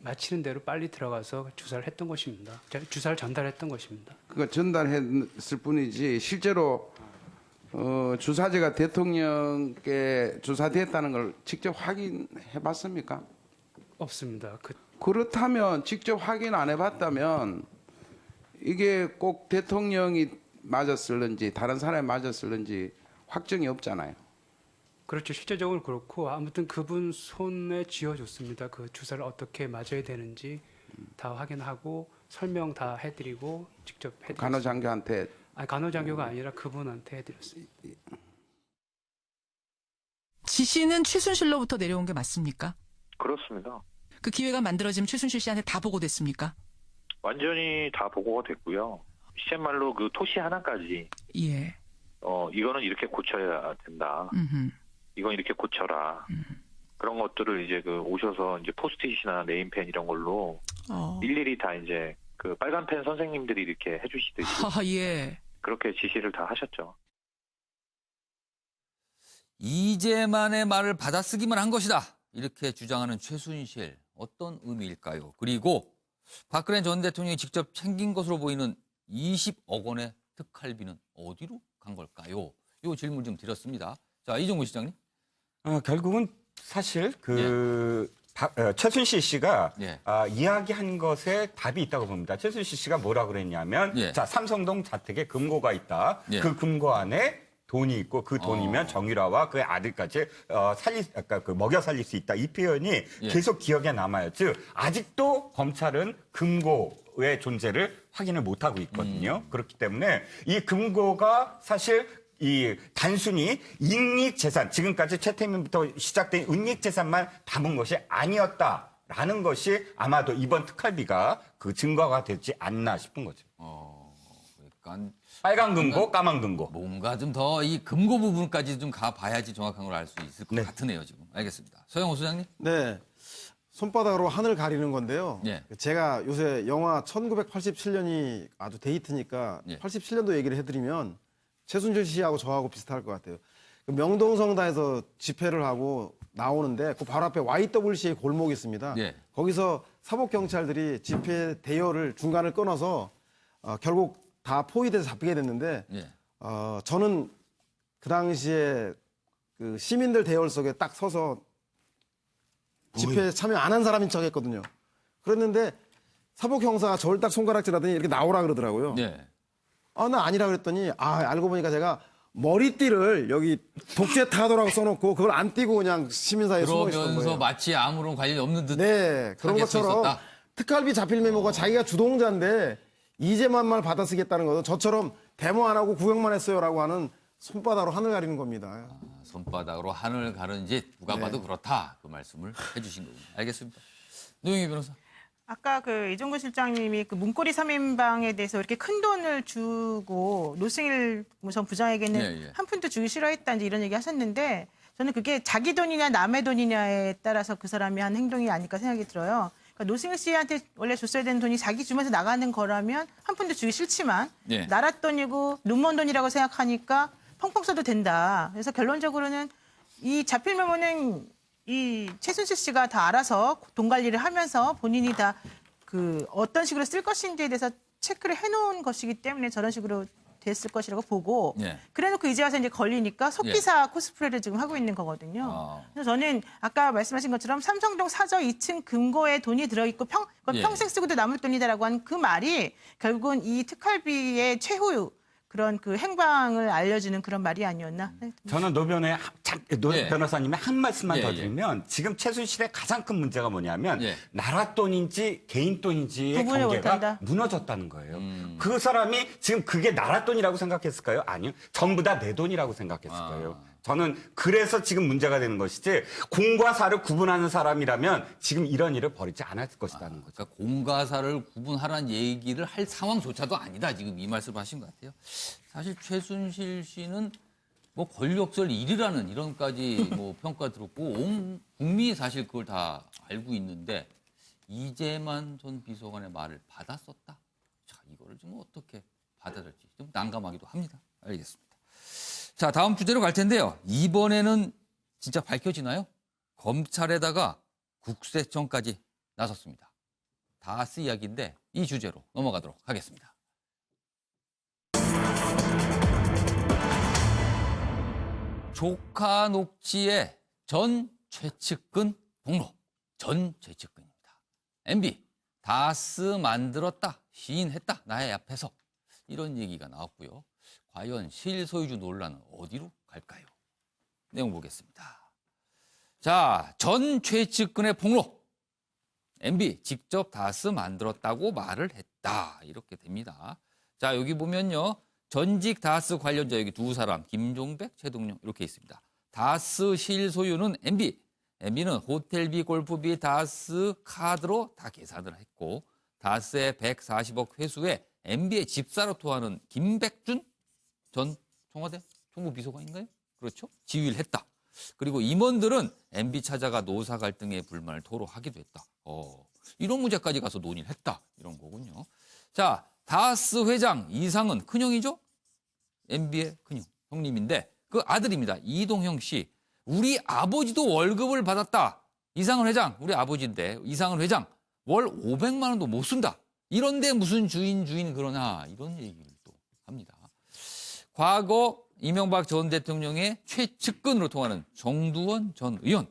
마치는 대로 빨리 들어가서 주사를 했던 것입니다. 주사를 전달했던 것입니다. 그거 전달했을 뿐이지 실제로 주사제가 대통령께 주사됐다는 걸 직접 확인해 봤습니까? 없습니다. 그렇다면 직접 확인 안 해봤다면 이게 꼭 대통령이 맞았을는지 다른 사람이 맞았을는지 확정이 없잖아요. 그렇죠. 실제적으로 그렇고 아무튼 그분 손에 쥐어줬습니다. 그 주사를 어떻게 맞아야 되는지 다 확인하고 설명 다 해드리고 직접 해드렸습니다. 간호장교한테. 아니, 간호장교가 아니라 그분한테 해드렸습니다. 지시는 최순실로부터 내려온 게 맞습니까? 그렇습니다. 그 기회가 만들어지면 최순실 씨한테 다 보고됐습니까? 완전히 다 보고가 됐고요. 시쳇말로 그 토시 하나까지 예. 이거는 이렇게 고쳐야 된다. 이건 이렇게 고쳐라. 그런 것들을 이제 그 오셔서 이제 포스트잇이나 네임펜 이런 걸로 일일이 다 이제 그 빨간펜 선생님들이 이렇게 해주시듯이 예. 그렇게 지시를 다 하셨죠. 이재만의 말을 받아쓰기만 한 것이다. 이렇게 주장하는 최순실. 어떤 의미일까요? 그리고 박근혜 전 대통령이 직접 챙긴 것으로 보이는 20억 원의 특활비는 어디로 간 걸까요? 이 질문 좀 드렸습니다. 자, 이종구 시장님. 결국은 사실 최순실 씨가 이야기한 것에 답이 있다고 봅니다. 최순실 씨가 뭐라 그랬냐면 자, 삼성동 자택에 금고가 있다. 그 금고 안에 돈이 있고 그 돈이면 정유라와 그의 아들까지 먹여 살릴 수 있다. 이 표현이 계속 기억에 남아요. 즉 아직도 검찰은 금고의 존재를 확인을 못하고 있거든요. 그렇기 때문에 이 금고가 사실 단순히 인익재산, 지금까지 최태민부터 시작된 인익재산만 담은 것이 아니었다라는 것이 아마도 이번 특활비가 그 증거가 되지 않나 싶은 거죠. 그러니까 빨간 금고, 까만 금고. 뭔가 좀 더 이 금고 부분까지 좀 가봐야지 정확한 걸 알 수 있을 것 같으네요, 지금. 알겠습니다. 서영호 소장님. 네. 손바닥으로 하늘 가리는 건데요. 제가 요새 영화 1987년이 아주 데이트니까 87년도 얘기를 해드리면 최순실 씨하고 저하고 비슷할 것 같아요. 명동성당에서 집회를 하고 나오는데 그 바로 앞에 YWCA 골목이 있습니다. 거기서 사법경찰들이 집회 대여를 중간을 끊어서 결국 다 포위돼서 잡히게 됐는데 저는 그 당시에 그 시민들 대열 속에 딱 서서 집회에 참여 안 한 사람인 척 했거든요. 그랬는데 사법 형사가 저를 딱 손가락질하더니 이렇게 나오라 그러더라고요. 나 아니라 그랬더니 알고 보니까 제가 머리띠를 여기 독재 타도라고 써놓고 그걸 안 띄고 그냥 시민 사이에 숨어 있었던 거예요. 그러면서 마치 아무런 관련이 없는 듯. 그런 것처럼 특활비 잡힐 메모가 자기가 주동자인데 이재만만 받아쓰겠다는 것은 저처럼 데모 안 하고 구경만 했어요라고 하는 손바닥으로 하늘 가리는 겁니다. 손바닥으로 하늘 가르는지 누가 봐도 그렇다. 그 말씀을 해주신 거군요. 알겠습니다. 노영희 변호사. 아까 그 이종구 실장님이 그 문고리 3인방에 대해서 이렇게 큰 돈을 주고 노승일 전 부장에게는 한 푼도 주기 싫어했다 이제 이런 얘기 하셨는데 저는 그게 자기 돈이냐 남의 돈이냐에 따라서 그 사람이 한 행동이 아닐까 생각이 들어요. 그러니까 노승일 씨한테 원래 줬어야 되는 돈이 자기 주면서 나가는 거라면 한 푼도 주기 싫지만 나라 돈이고 눈먼 돈이라고 생각하니까 펑펑 써도 된다. 그래서 결론적으로는 이 잡힐 메모는 이 최순실 씨가 다 알아서 돈 관리를 하면서 본인이 다 그 어떤 식으로 쓸 것인지에 대해서 체크를 해놓은 것이기 때문에 저런 식으로 됐을 것이라고 보고 그래놓고 이제 와서 이제 걸리니까 속기사 코스프레를 지금 하고 있는 거거든요. 그래서 저는 아까 말씀하신 것처럼 삼성동 사저 2층 금고에 돈이 들어있고 평생 쓰고도 남을 돈이다라고 한 그 말이 결국은 이 특활비의 최후 그런 그 행방을 알려주는 그런 말이 아니었나? 저는 노 변호사님의 한 말씀만 더 드리면 지금 최순실의 가장 큰 문제가 뭐냐면 나라 돈인지 개인 돈인지의 경계가 못한다? 무너졌다는 거예요. 그 사람이 지금 그게 나라 돈이라고 생각했을까요? 아니요. 전부 다 내 돈이라고 생각했을 거예요. 저는 그래서 지금 문제가 되는 것이지 공과 사를 구분하는 사람이라면 지금 이런 일을 벌이지 않았을 것이라는 거죠. 그러니까 공과 사를 구분하라는 얘기를 할 상황조차도 아니다. 지금 이 말씀을 하신 것 같아요. 사실 최순실 씨는 뭐 권력설 1위라는 이런까지 뭐 평가 들었고 온 국민이 사실 그걸 다 알고 있는데 이재만 전 비서관의 말을 받았었다. 자, 이거를 좀 어떻게 받아들일지 좀 난감하기도 합니다. 알겠습니다. 자, 다음 주제로 갈 텐데요. 이번에는 진짜 밝혀지나요? 검찰에다가 국세청까지 나섰습니다. 다스 이야기인데 이 주제로 넘어가도록 하겠습니다. 조카 녹취의 전 최측근 폭로. 전 최측근입니다. MB 다스 만들었다, 시인했다, 나의 앞에서. 이런 얘기가 나왔고요. 과연 실소유주 논란은 어디로 갈까요? 내용 보겠습니다. 자, 전 최측근의 폭로. MB 직접 다스 만들었다고 말을 했다. 이렇게 됩니다. 자, 여기 보면요. 전직 다스 관련자 여기 두 사람, 김종백, 최동용 이렇게 있습니다. 다스 실소유는 MB. MB는 호텔비, 골프비, 다스 카드로 다 계산을 했고 다스의 140억 회수에 MB의 집사로 토하는 김백준 전 청와대 총무비서관인가요? 그렇죠? 지휘를 했다. 그리고 임원들은 MB 찾아가 노사 갈등의 불만을 토로하기도 했다. 이런 문제까지 가서 논의를 했다. 이런 거군요. 자, 다스 회장 이상은 큰형이죠? MB의 큰형, 형님인데 그 아들입니다. 이동형 씨. 우리 아버지도 월급을 받았다. 이상은 회장, 우리 아버지인데 이상은 회장 월 500만 원도 못 쓴다. 이런데 무슨 주인 그러나 이런 얘기를 또 합니다. 과거 이명박 전 대통령의 최측근으로 통하는 정두원 전 의원.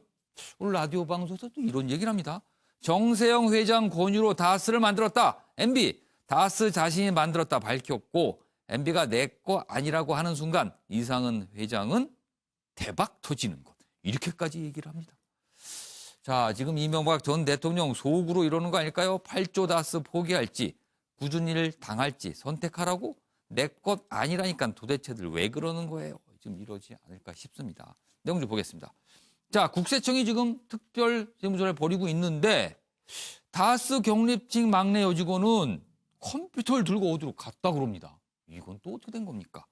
오늘 라디오 방송에서 또 이런 얘기를 합니다. 정세영 회장 권유로 다스를 만들었다. MB 다스 자신이 만들었다 밝혔고 MB가 내 거 아니라고 하는 순간 이상은 회장은 대박 터지는 것. 이렇게까지 얘기를 합니다. 자, 지금 이명박 전 대통령 속으로 이러는 거 아닐까요? 8조 다스 포기할지, 굳은 일 당할지 선택하라고? 내 것 아니라니까 도대체들 왜 그러는 거예요? 지금 이러지 않을까 싶습니다. 내용 좀 보겠습니다. 자, 국세청이 지금 특별 세무조사를 벌이고 있는데 다스 경립직 막내 여직원은 컴퓨터를 들고 어디로 갔다 그럽니다. 이건 또 어떻게 된 겁니까?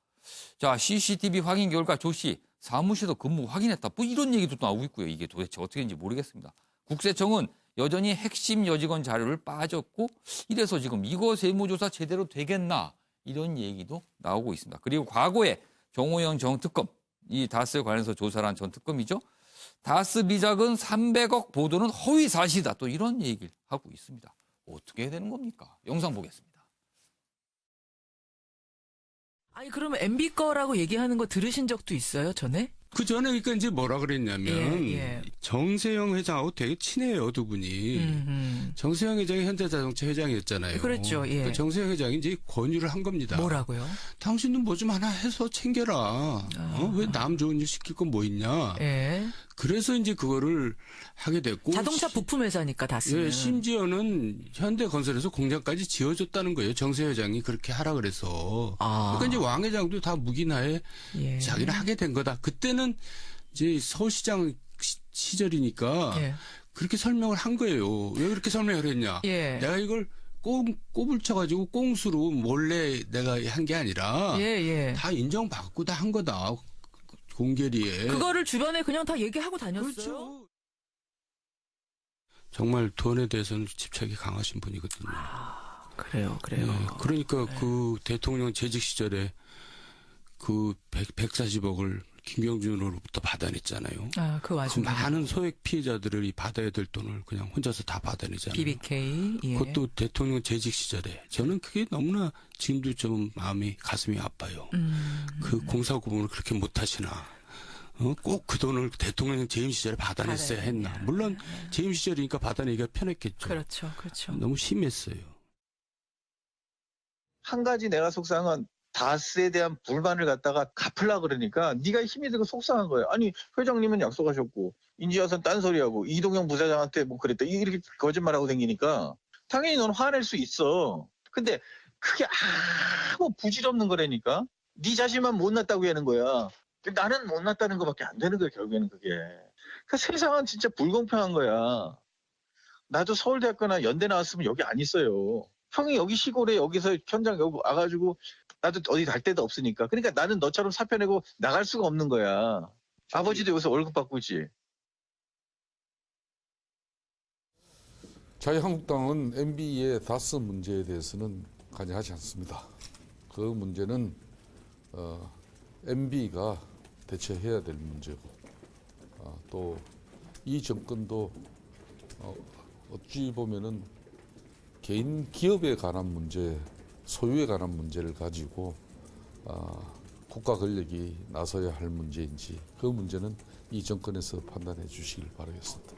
자, CCTV 확인 결과 조 씨 사무실에서 근무 확인했다. 뭐 이런 얘기도 나오고 있고요. 이게 도대체 어떻게 되는지 모르겠습니다. 국세청은 여전히 핵심 여직원 자료를 빠졌고 이래서 지금 이거 세무조사 제대로 되겠나 이런 얘기도 나오고 있습니다. 그리고 과거에 정호영 전 특검, 이 다스에 관해서 조사를 한 전 특검이죠. 다스 미작은 300억 보도는 허위 사실이다. 또 이런 얘기를 하고 있습니다. 어떻게 해야 되는 겁니까? 영상 보겠습니다. 아니 그러면 MB 거라고 얘기하는 거 들으신 적도 있어요, 전에? 그 전에 그러니까 이제 뭐라 그랬냐면 예. 정세영 회장하고 되게 친해요, 두 분이. 정세영 회장이 현대자동차 회장이었잖아요. 그렇죠. 예. 그 정세영 회장이 이제 권유를 한 겁니다. 뭐라고요? 당신도 뭐 좀 하나 해서 챙겨라. 왜 남 좋은 일 시킬 건 뭐 있냐. 예. 그래서 이제 그거를 하게 됐고. 자동차 부품 회사니까 다스는. 예, 심지어는 현대건설에서 공장까지 지어줬다는 거예요. 정세 회장이 그렇게 하라 그래서. 그러니까 이제 왕 회장도 다 묵인하에 자기를 하게 된 거다. 그때는 이제 서울시장 시절이니까 그렇게 설명을 한 거예요. 왜 그렇게 설명을 했냐? 내가 이걸 꼽을 쳐가지고 꽁수로 몰래 내가 한 게 아니라 다 인정받고 다 한 거다. 공개리에. 그거를 주변에 그냥 다 얘기하고 다녔어요. 그렇죠. 정말 돈에 대해서는 집착이 강하신 분이거든요. 그래요. 네, 그러니까 그 대통령 재직 시절에 그 140억을 김경준으로부터 받아냈잖아요. 그 와중에. 그 많은 소액 피해자들이 받아야 될 돈을 그냥 혼자서 다 받아내잖아요. BBK. 예. 그것도 대통령 재직 시절에. 저는 그게 너무나 지금도 좀 가슴이 아파요. 그 공사 구분을 그렇게 못하시나. 꼭 그 돈을 대통령 재임 시절에 받아냈어야 했나. 물론 재임 시절이니까 받아내기가 편했겠죠. 그렇죠. 너무 심했어요. 한 가지 내가 속상한 건 다스에 대한 불만을 갖다가 갚으려고 그러니까 네가 힘이 들고 속상한 거예요. 아니 회장님은 약속하셨고 인지와선 딴소리하고 이동영 부사장한테 뭐 그랬다 이렇게 거짓말하고 다니니까 당연히 넌 화낼 수 있어. 근데 그게 아무 부질없는 거라니까. 네 자신만 못났다고 하는 거야. 나는 못났다는 것밖에 안 되는 거야 결국에는 그게. 그러니까 세상은 진짜 불공평한 거야. 나도 서울대학교나 연대 나왔으면 여기 안 있어요. 형이 여기 시골에 여기서 현장 여기 와가지고 나도 어디 갈 데도 없으니까. 그러니까 나는 너처럼 사표 내고 나갈 수가 없는 거야. 아버지도 여기서 월급 받고 있지. 자유한국당은 MB의 다스 문제에 대해서는 관여하지 않습니다. 그 문제는 MB가 대처해야 될 문제고 또 이 정권도 어찌 보면은 개인 기업에 관한 문제, 소유에 관한 문제를 가지고 국가 권력이 나서야 할 문제인지 그 문제는 이 정권에서 판단해 주시길 바라겠습니다.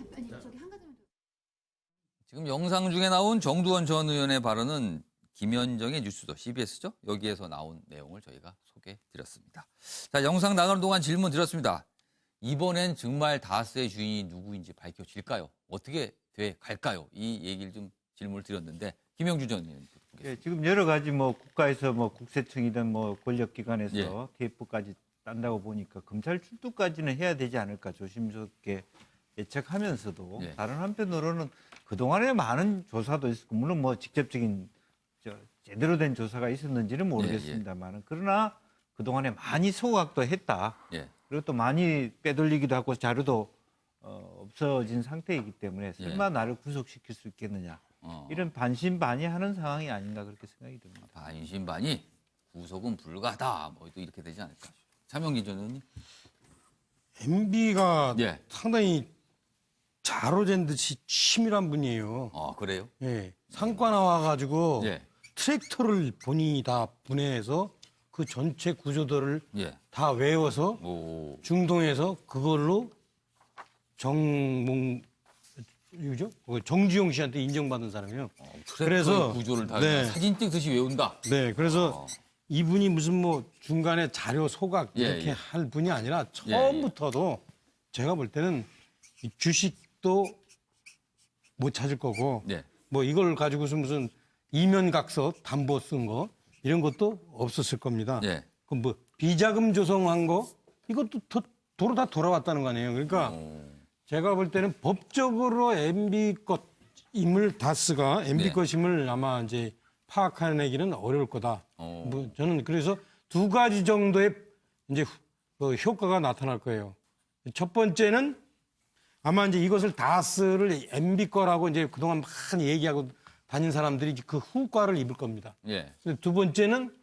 지금 영상 중에 나온 정두원 전 의원의 발언은 김현정의 뉴스도 CBS죠. 여기에서 나온 내용을 저희가 소개해드렸습니다. 자, 영상 나가는 동안 질문 드렸습니다. 이번엔 정말 다스의 주인이 누구인지 밝혀질까요? 어떻게 돼 갈까요? 이 얘기를 좀 질문을 드렸는데 김영주 전 의원. 예, 지금 여러 가지 뭐 국가에서 뭐 국세청이든 뭐 권력기관에서 예. TF까지 딴다고 보니까 검찰 출두까지는 해야 되지 않을까 조심스럽게 예측하면서도 예. 다른 한편으로는 그동안에 많은 조사도 있었고 물론 뭐 직접적인 제대로 된 조사가 있었는지는 모르겠습니다만 그러나 그동안에 많이 소각도 했다. 예. 그리고 또 많이 빼돌리기도 하고 자료도 없어진 상태이기 때문에 설마 나를 구속시킬 수 있겠느냐. 이런 반신반의하는 상황이 아닌가 그렇게 생각이 듭니다. 반신반의 구속은 불가다. 뭐 또 이렇게 되지 않을까. 차명기 전 의원님. MB가 예. 상당히 자로잰 듯이 치밀한 분이에요. 아, 그래요? 예. 상과 나와가지고 예. 트랙터를 본인이 다 분해해서 그 전체 구조들을 예. 다 외워서 오. 중동에서 그걸로 정주영 씨한테 인정받은 사람이에요. 그래서 구조를 다 네. 사진 찍듯이 외운다. 네, 그래서 이분이 무슨 뭐 중간에 자료 소각 이렇게 예. 할 분이 아니라 처음부터도 제가 볼 때는 이 주식도 못 찾을 거고 예. 뭐 이걸 가지고서 무슨 이면각서 담보 쓴 거 이런 것도 없었을 겁니다. 예. 그 뭐 비자금 조성한 거 이것도 도로 다 돌아왔다는 거 아니에요. 그러니까 제가 볼 때는 법적으로 MB 것임을 다스가 MB 네. 것임을 아마 이제 파악해내기는 어려울 거다. 뭐 저는 그래서 두 가지 정도의 이제 효과가 나타날 거예요. 첫 번째는 아마 이제 이것을 다스를 MB 거라고 이제 그동안 많이 얘기하고 다닌 사람들이 그 후과를 입을 겁니다. 예. 두 번째는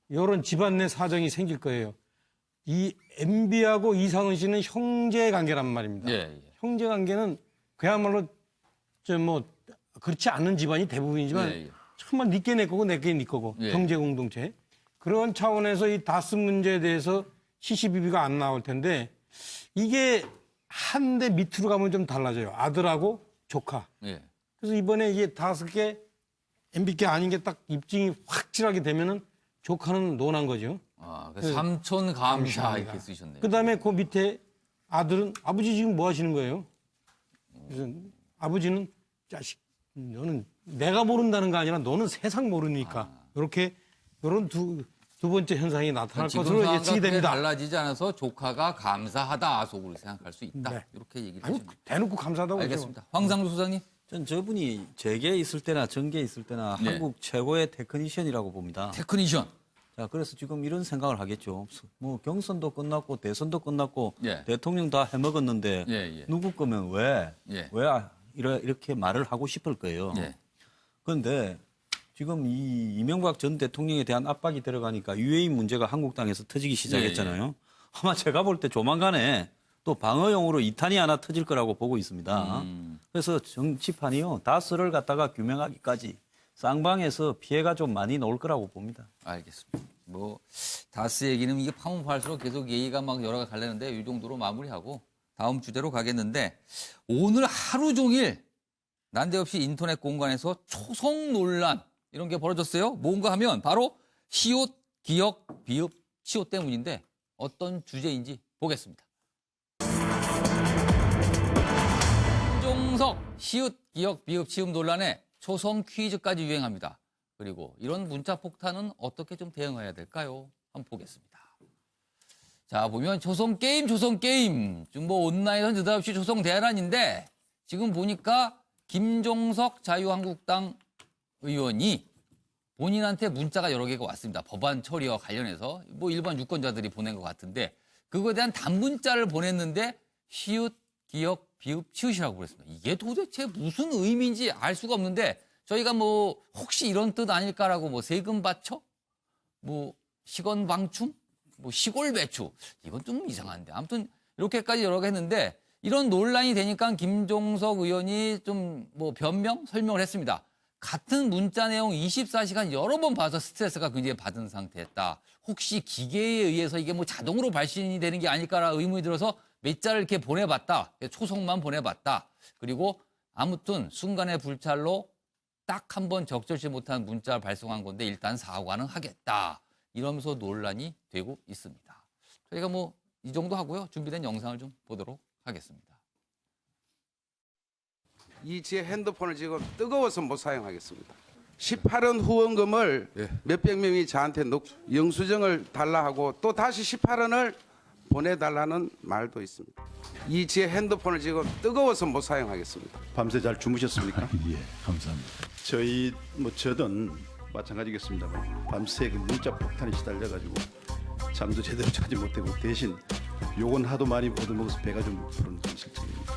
이런 집안 내 사정이 생길 거예요. 이 MB하고 이상은 씨는 형제 관계란 말입니다. 예. 형제 관계는 그야말로 그렇지 않은 집안이 대부분이지만 예. 정말 니께 내 거고 내게 네 거고 예. 경제 공동체 그런 차원에서 이 다스 문제에 대해서 시시비비가 안 나올 텐데 이게 한 대 밑으로 가면 좀 달라져요. 아들하고 조카. 예. 그래서 이번에 이게 다섯개 MB께 아닌 게 딱 입증이 확실하게 되면은 조카는 논한 거죠. 아, 그 삼촌 감사 이렇게 쓰셨네요. 그다음에 그 밑에 아들은 아버지 지금 뭐 하시는 거예요? 그래서 아버지는 자식 너는 내가 모른다는 거 아니라 너는 세상 모르니까 이렇게 이런 두 번째 현상이 나타날 것으로 예측이 됩니다. 달라지지 않아서 조카가 감사하다 속으로 생각할 수 있다. 네. 이렇게 얘기를 아니 하십니다. 대놓고 감사하다고 알겠습니다. 황상수 소장님. 전 저분이 재계에 있을 때나 정계에 있을 때나 네. 한국 최고의 테크니션이라고 봅니다. 테크니션. 자, 그래서 지금 이런 생각을 하겠죠. 뭐 경선도 끝났고 대선도 끝났고 예. 대통령 다 해먹었는데 예. 누구 거면 왜 이렇게 말을 하고 싶을 거예요. 예. 그런데 지금 이 이명박 전 대통령에 대한 압박이 들어가니까 유해인 문제가 한국 땅에서 터지기 시작했잖아요. 아마 제가 볼 때 조만간에 또 방어용으로 2탄이 하나 터질 거라고 보고 있습니다. 그래서 정치판이요. 다스를 갖다가 규명하기까지 쌍방에서 피해가 좀 많이 나올 거라고 봅니다. 알겠습니다. 뭐 다스 얘기는 이게 파문파할수록 계속 얘기가 막 여러 가 갈리는데 이 정도로 마무리하고 다음 주제로 가겠는데 오늘 하루 종일 난데없이 인터넷 공간에서 초성 논란 이런 게 벌어졌어요. 뭔가 하면 바로 시옷, 기역, 비읍, 치오 때문인데 어떤 주제인지 보겠습니다. 김종석 시옷, 기역, 비읍, 치음 논란에 초성 퀴즈까지 유행합니다. 그리고 이런 문자 폭탄은 어떻게 좀 대응해야 될까요? 한번 보겠습니다. 자, 보면 초성 게임. 지금 뭐 온라인에서 느닷없이 초성 대란인데 지금 보니까 김종석 자유한국당 의원이 본인한테 문자가 여러 개가 왔습니다. 법안 처리와 관련해서 뭐 일반 유권자들이 보낸 것 같은데 그거에 대한 단문자를 보냈는데 시읒, 기역, 비읍, 치읒이라고 그랬습니다. 이게 도대체 무슨 의미인지 알 수가 없는데 저희가 뭐 혹시 이런 뜻 아닐까라고 뭐 세금 받쳐? 뭐 시건 방춤? 뭐 시골 배추? 이건 좀 이상한데 아무튼 이렇게까지 여러 개 했는데 이런 논란이 되니까 김종석 의원이 좀 뭐 변명? 설명을 했습니다. 같은 문자 내용 24시간 여러 번 봐서 스트레스가 굉장히 받은 상태였다. 혹시 기계에 의해서 이게 뭐 자동으로 발신이 되는 게 아닐까라 의문이 들어서 몇 자를 이렇게 보내봤다. 초성만 보내봤다. 그리고 아무튼 순간의 불찰로 딱 한 번 적절치 못한 문자를 발송한 건데 일단 사과는 하겠다. 이러면서 논란이 되고 있습니다. 저희가 뭐 이 정도 하고요. 준비된 영상을 좀 보도록 하겠습니다. 제 핸드폰을 지금 뜨거워서 못 사용하겠습니다. 18원 후원금을 몇백 명이 저한테 영수증을 달라 하고 또 다시 18원을 보내달라는 말도 있습니다. 제 핸드폰을 지금 뜨거워서 못 사용하겠습니다. 밤새 잘 주무셨습니까? 예, 감사합니다. 저희 저든 마찬가지겠습니다만 밤새 그 문자 폭탄이 시달려가지고 잠도 제대로 자지 못하고 대신 욕은 하도 많이 얻어먹어서 배가 좀 부르는 실정입니다.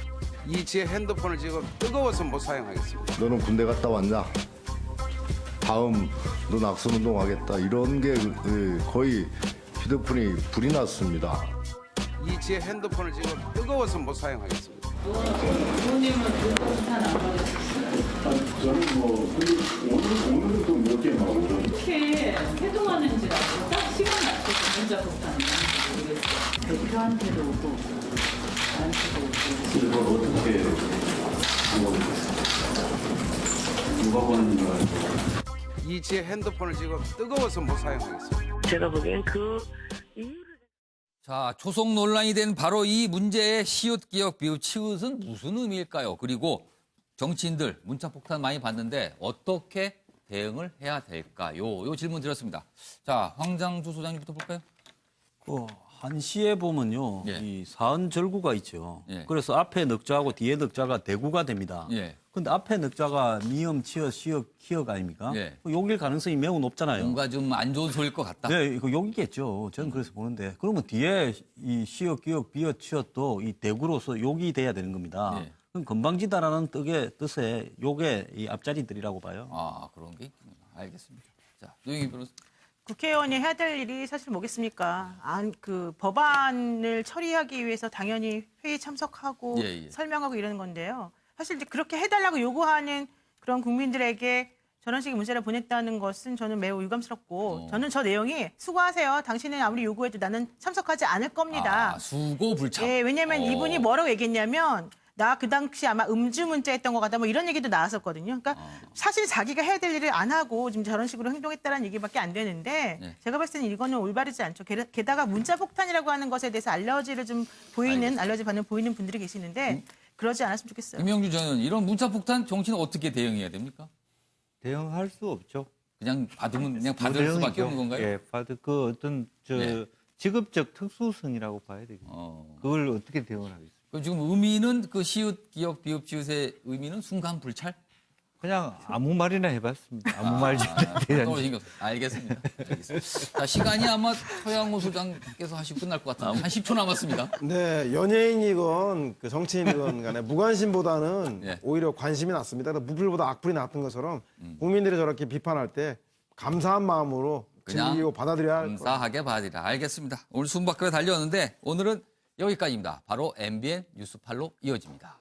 제 핸드폰을 지금 뜨거워서 못 사용하겠습니다. 너는 군대 갔다 왔냐? 다음 너 낙선 운동하겠다. 이런 게 거의 휴대폰이 불이 났습니다. 제 핸드폰을 지금 뜨거워서 못 사용하겠습니다. 의원님은 문자폭탄 안 받으셨어요? 저는 뭐 오늘은 또 몇 개 나오고 어떻게 해동하는지라고 딱 시간 맞춰서 문자폭탄을 모르겠어요. 대표한테도 오고 나한테도 오고. 이걸 어떻게 누가 보는 줄 알고. 제 핸드폰을 지금 뜨거워서 못 사용하겠습니다. 제가 보기엔 자, 초속 논란이 된 바로 이 문제의 시옷, 기역, 비읍, 치읓은 무슨 의미일까요? 그리고 정치인들 문자폭탄 많이 받는데 어떻게 대응을 해야 될까요? 요 질문 드렸습니다. 자, 황장수 소장님부터 볼까요? 한시에 보면요. 예. 이 사은절구가 있죠. 예. 그래서 앞에 넉자하고 뒤에 넉자가 대구가 됩니다. 예. 근데 앞에 넉자가 미음, 치읓, 시읒, 키역 아닙니까? 예. 욕일 가능성이 매우 높잖아요. 뭔가 좀 안 좋은 소리일 것 같다. 네, 이거 욕이겠죠. 저는 그래서 보는데. 그러면 뒤에 이 시읒, 기역, 비읒, 치읒도 이 대구로서 욕이 돼야 되는 겁니다. 예. 그럼 건방지다라는 뜻의 욕의 이 앞자리들이라고 봐요. 아, 그런 게 있군요. 알겠습니다. 자, 노영희 변호사. 국회의원이 해야 될 일이 사실 뭐겠습니까? 그 법안을 처리하기 위해서 당연히 회의 참석하고 설명하고 이러는 건데요. 사실 이제 그렇게 해달라고 요구하는 그런 국민들에게 저런 식의 문자를 보냈다는 것은 저는 매우 유감스럽고 저는 저 내용이 수고하세요. 당신은 아무리 요구해도 나는 참석하지 않을 겁니다. 수고 불참. 예, 왜냐하면 이분이 뭐라고 얘기했냐면 나 그 당시 아마 음주 문자했던 것 같다 뭐 이런 얘기도 나왔었거든요. 그러니까 사실 자기가 해야 될 일을 안 하고 지금 저런 식으로 행동했다는 얘기밖에 안 되는데 제가 봤을 때는 이거는 올바르지 않죠. 게다가 문자 폭탄이라고 하는 것에 대해서 알러지를 좀 보이는 알러지 반응 보이는 분들이 계시는데 그러지 않았으면 좋겠어요. 김영주 전 의원, 이런 문자 폭탄 정치는 어떻게 대응해야 됩니까? 대응할 수 없죠. 그냥 받으면 그냥 받을 수밖에 없는 건가요? 예, 그 어떤 직업적 특수성이라고 봐야 되겠죠. 그걸 어떻게 대응을 하겠습니까? 그 지금 의미는 그 시읒, 기역, 비읍, 치읒의 의미는 순간 불찰? 그냥 아무 말이나 해봤습니다. 아무 말이나 알겠습니다. 알겠습니다. 자, 시간이 아마 서양호 소장께서 하시고 끝날 것 같은데 한 10초 남았습니다. 네, 연예인이건 그 정치인이건 간에 무관심보다는 오히려 관심이 났습니다. 무불보다 악플이 났던 것처럼 국민들이 저렇게 비판할 때 감사한 마음으로 즐기고 받아들여야 할 거예요. 감사하게 받아들이라. 알겠습니다. 오늘 숨바퀴가 달렸는데 오늘은 여기까지입니다. 바로 MBN 뉴스팔로 이어집니다.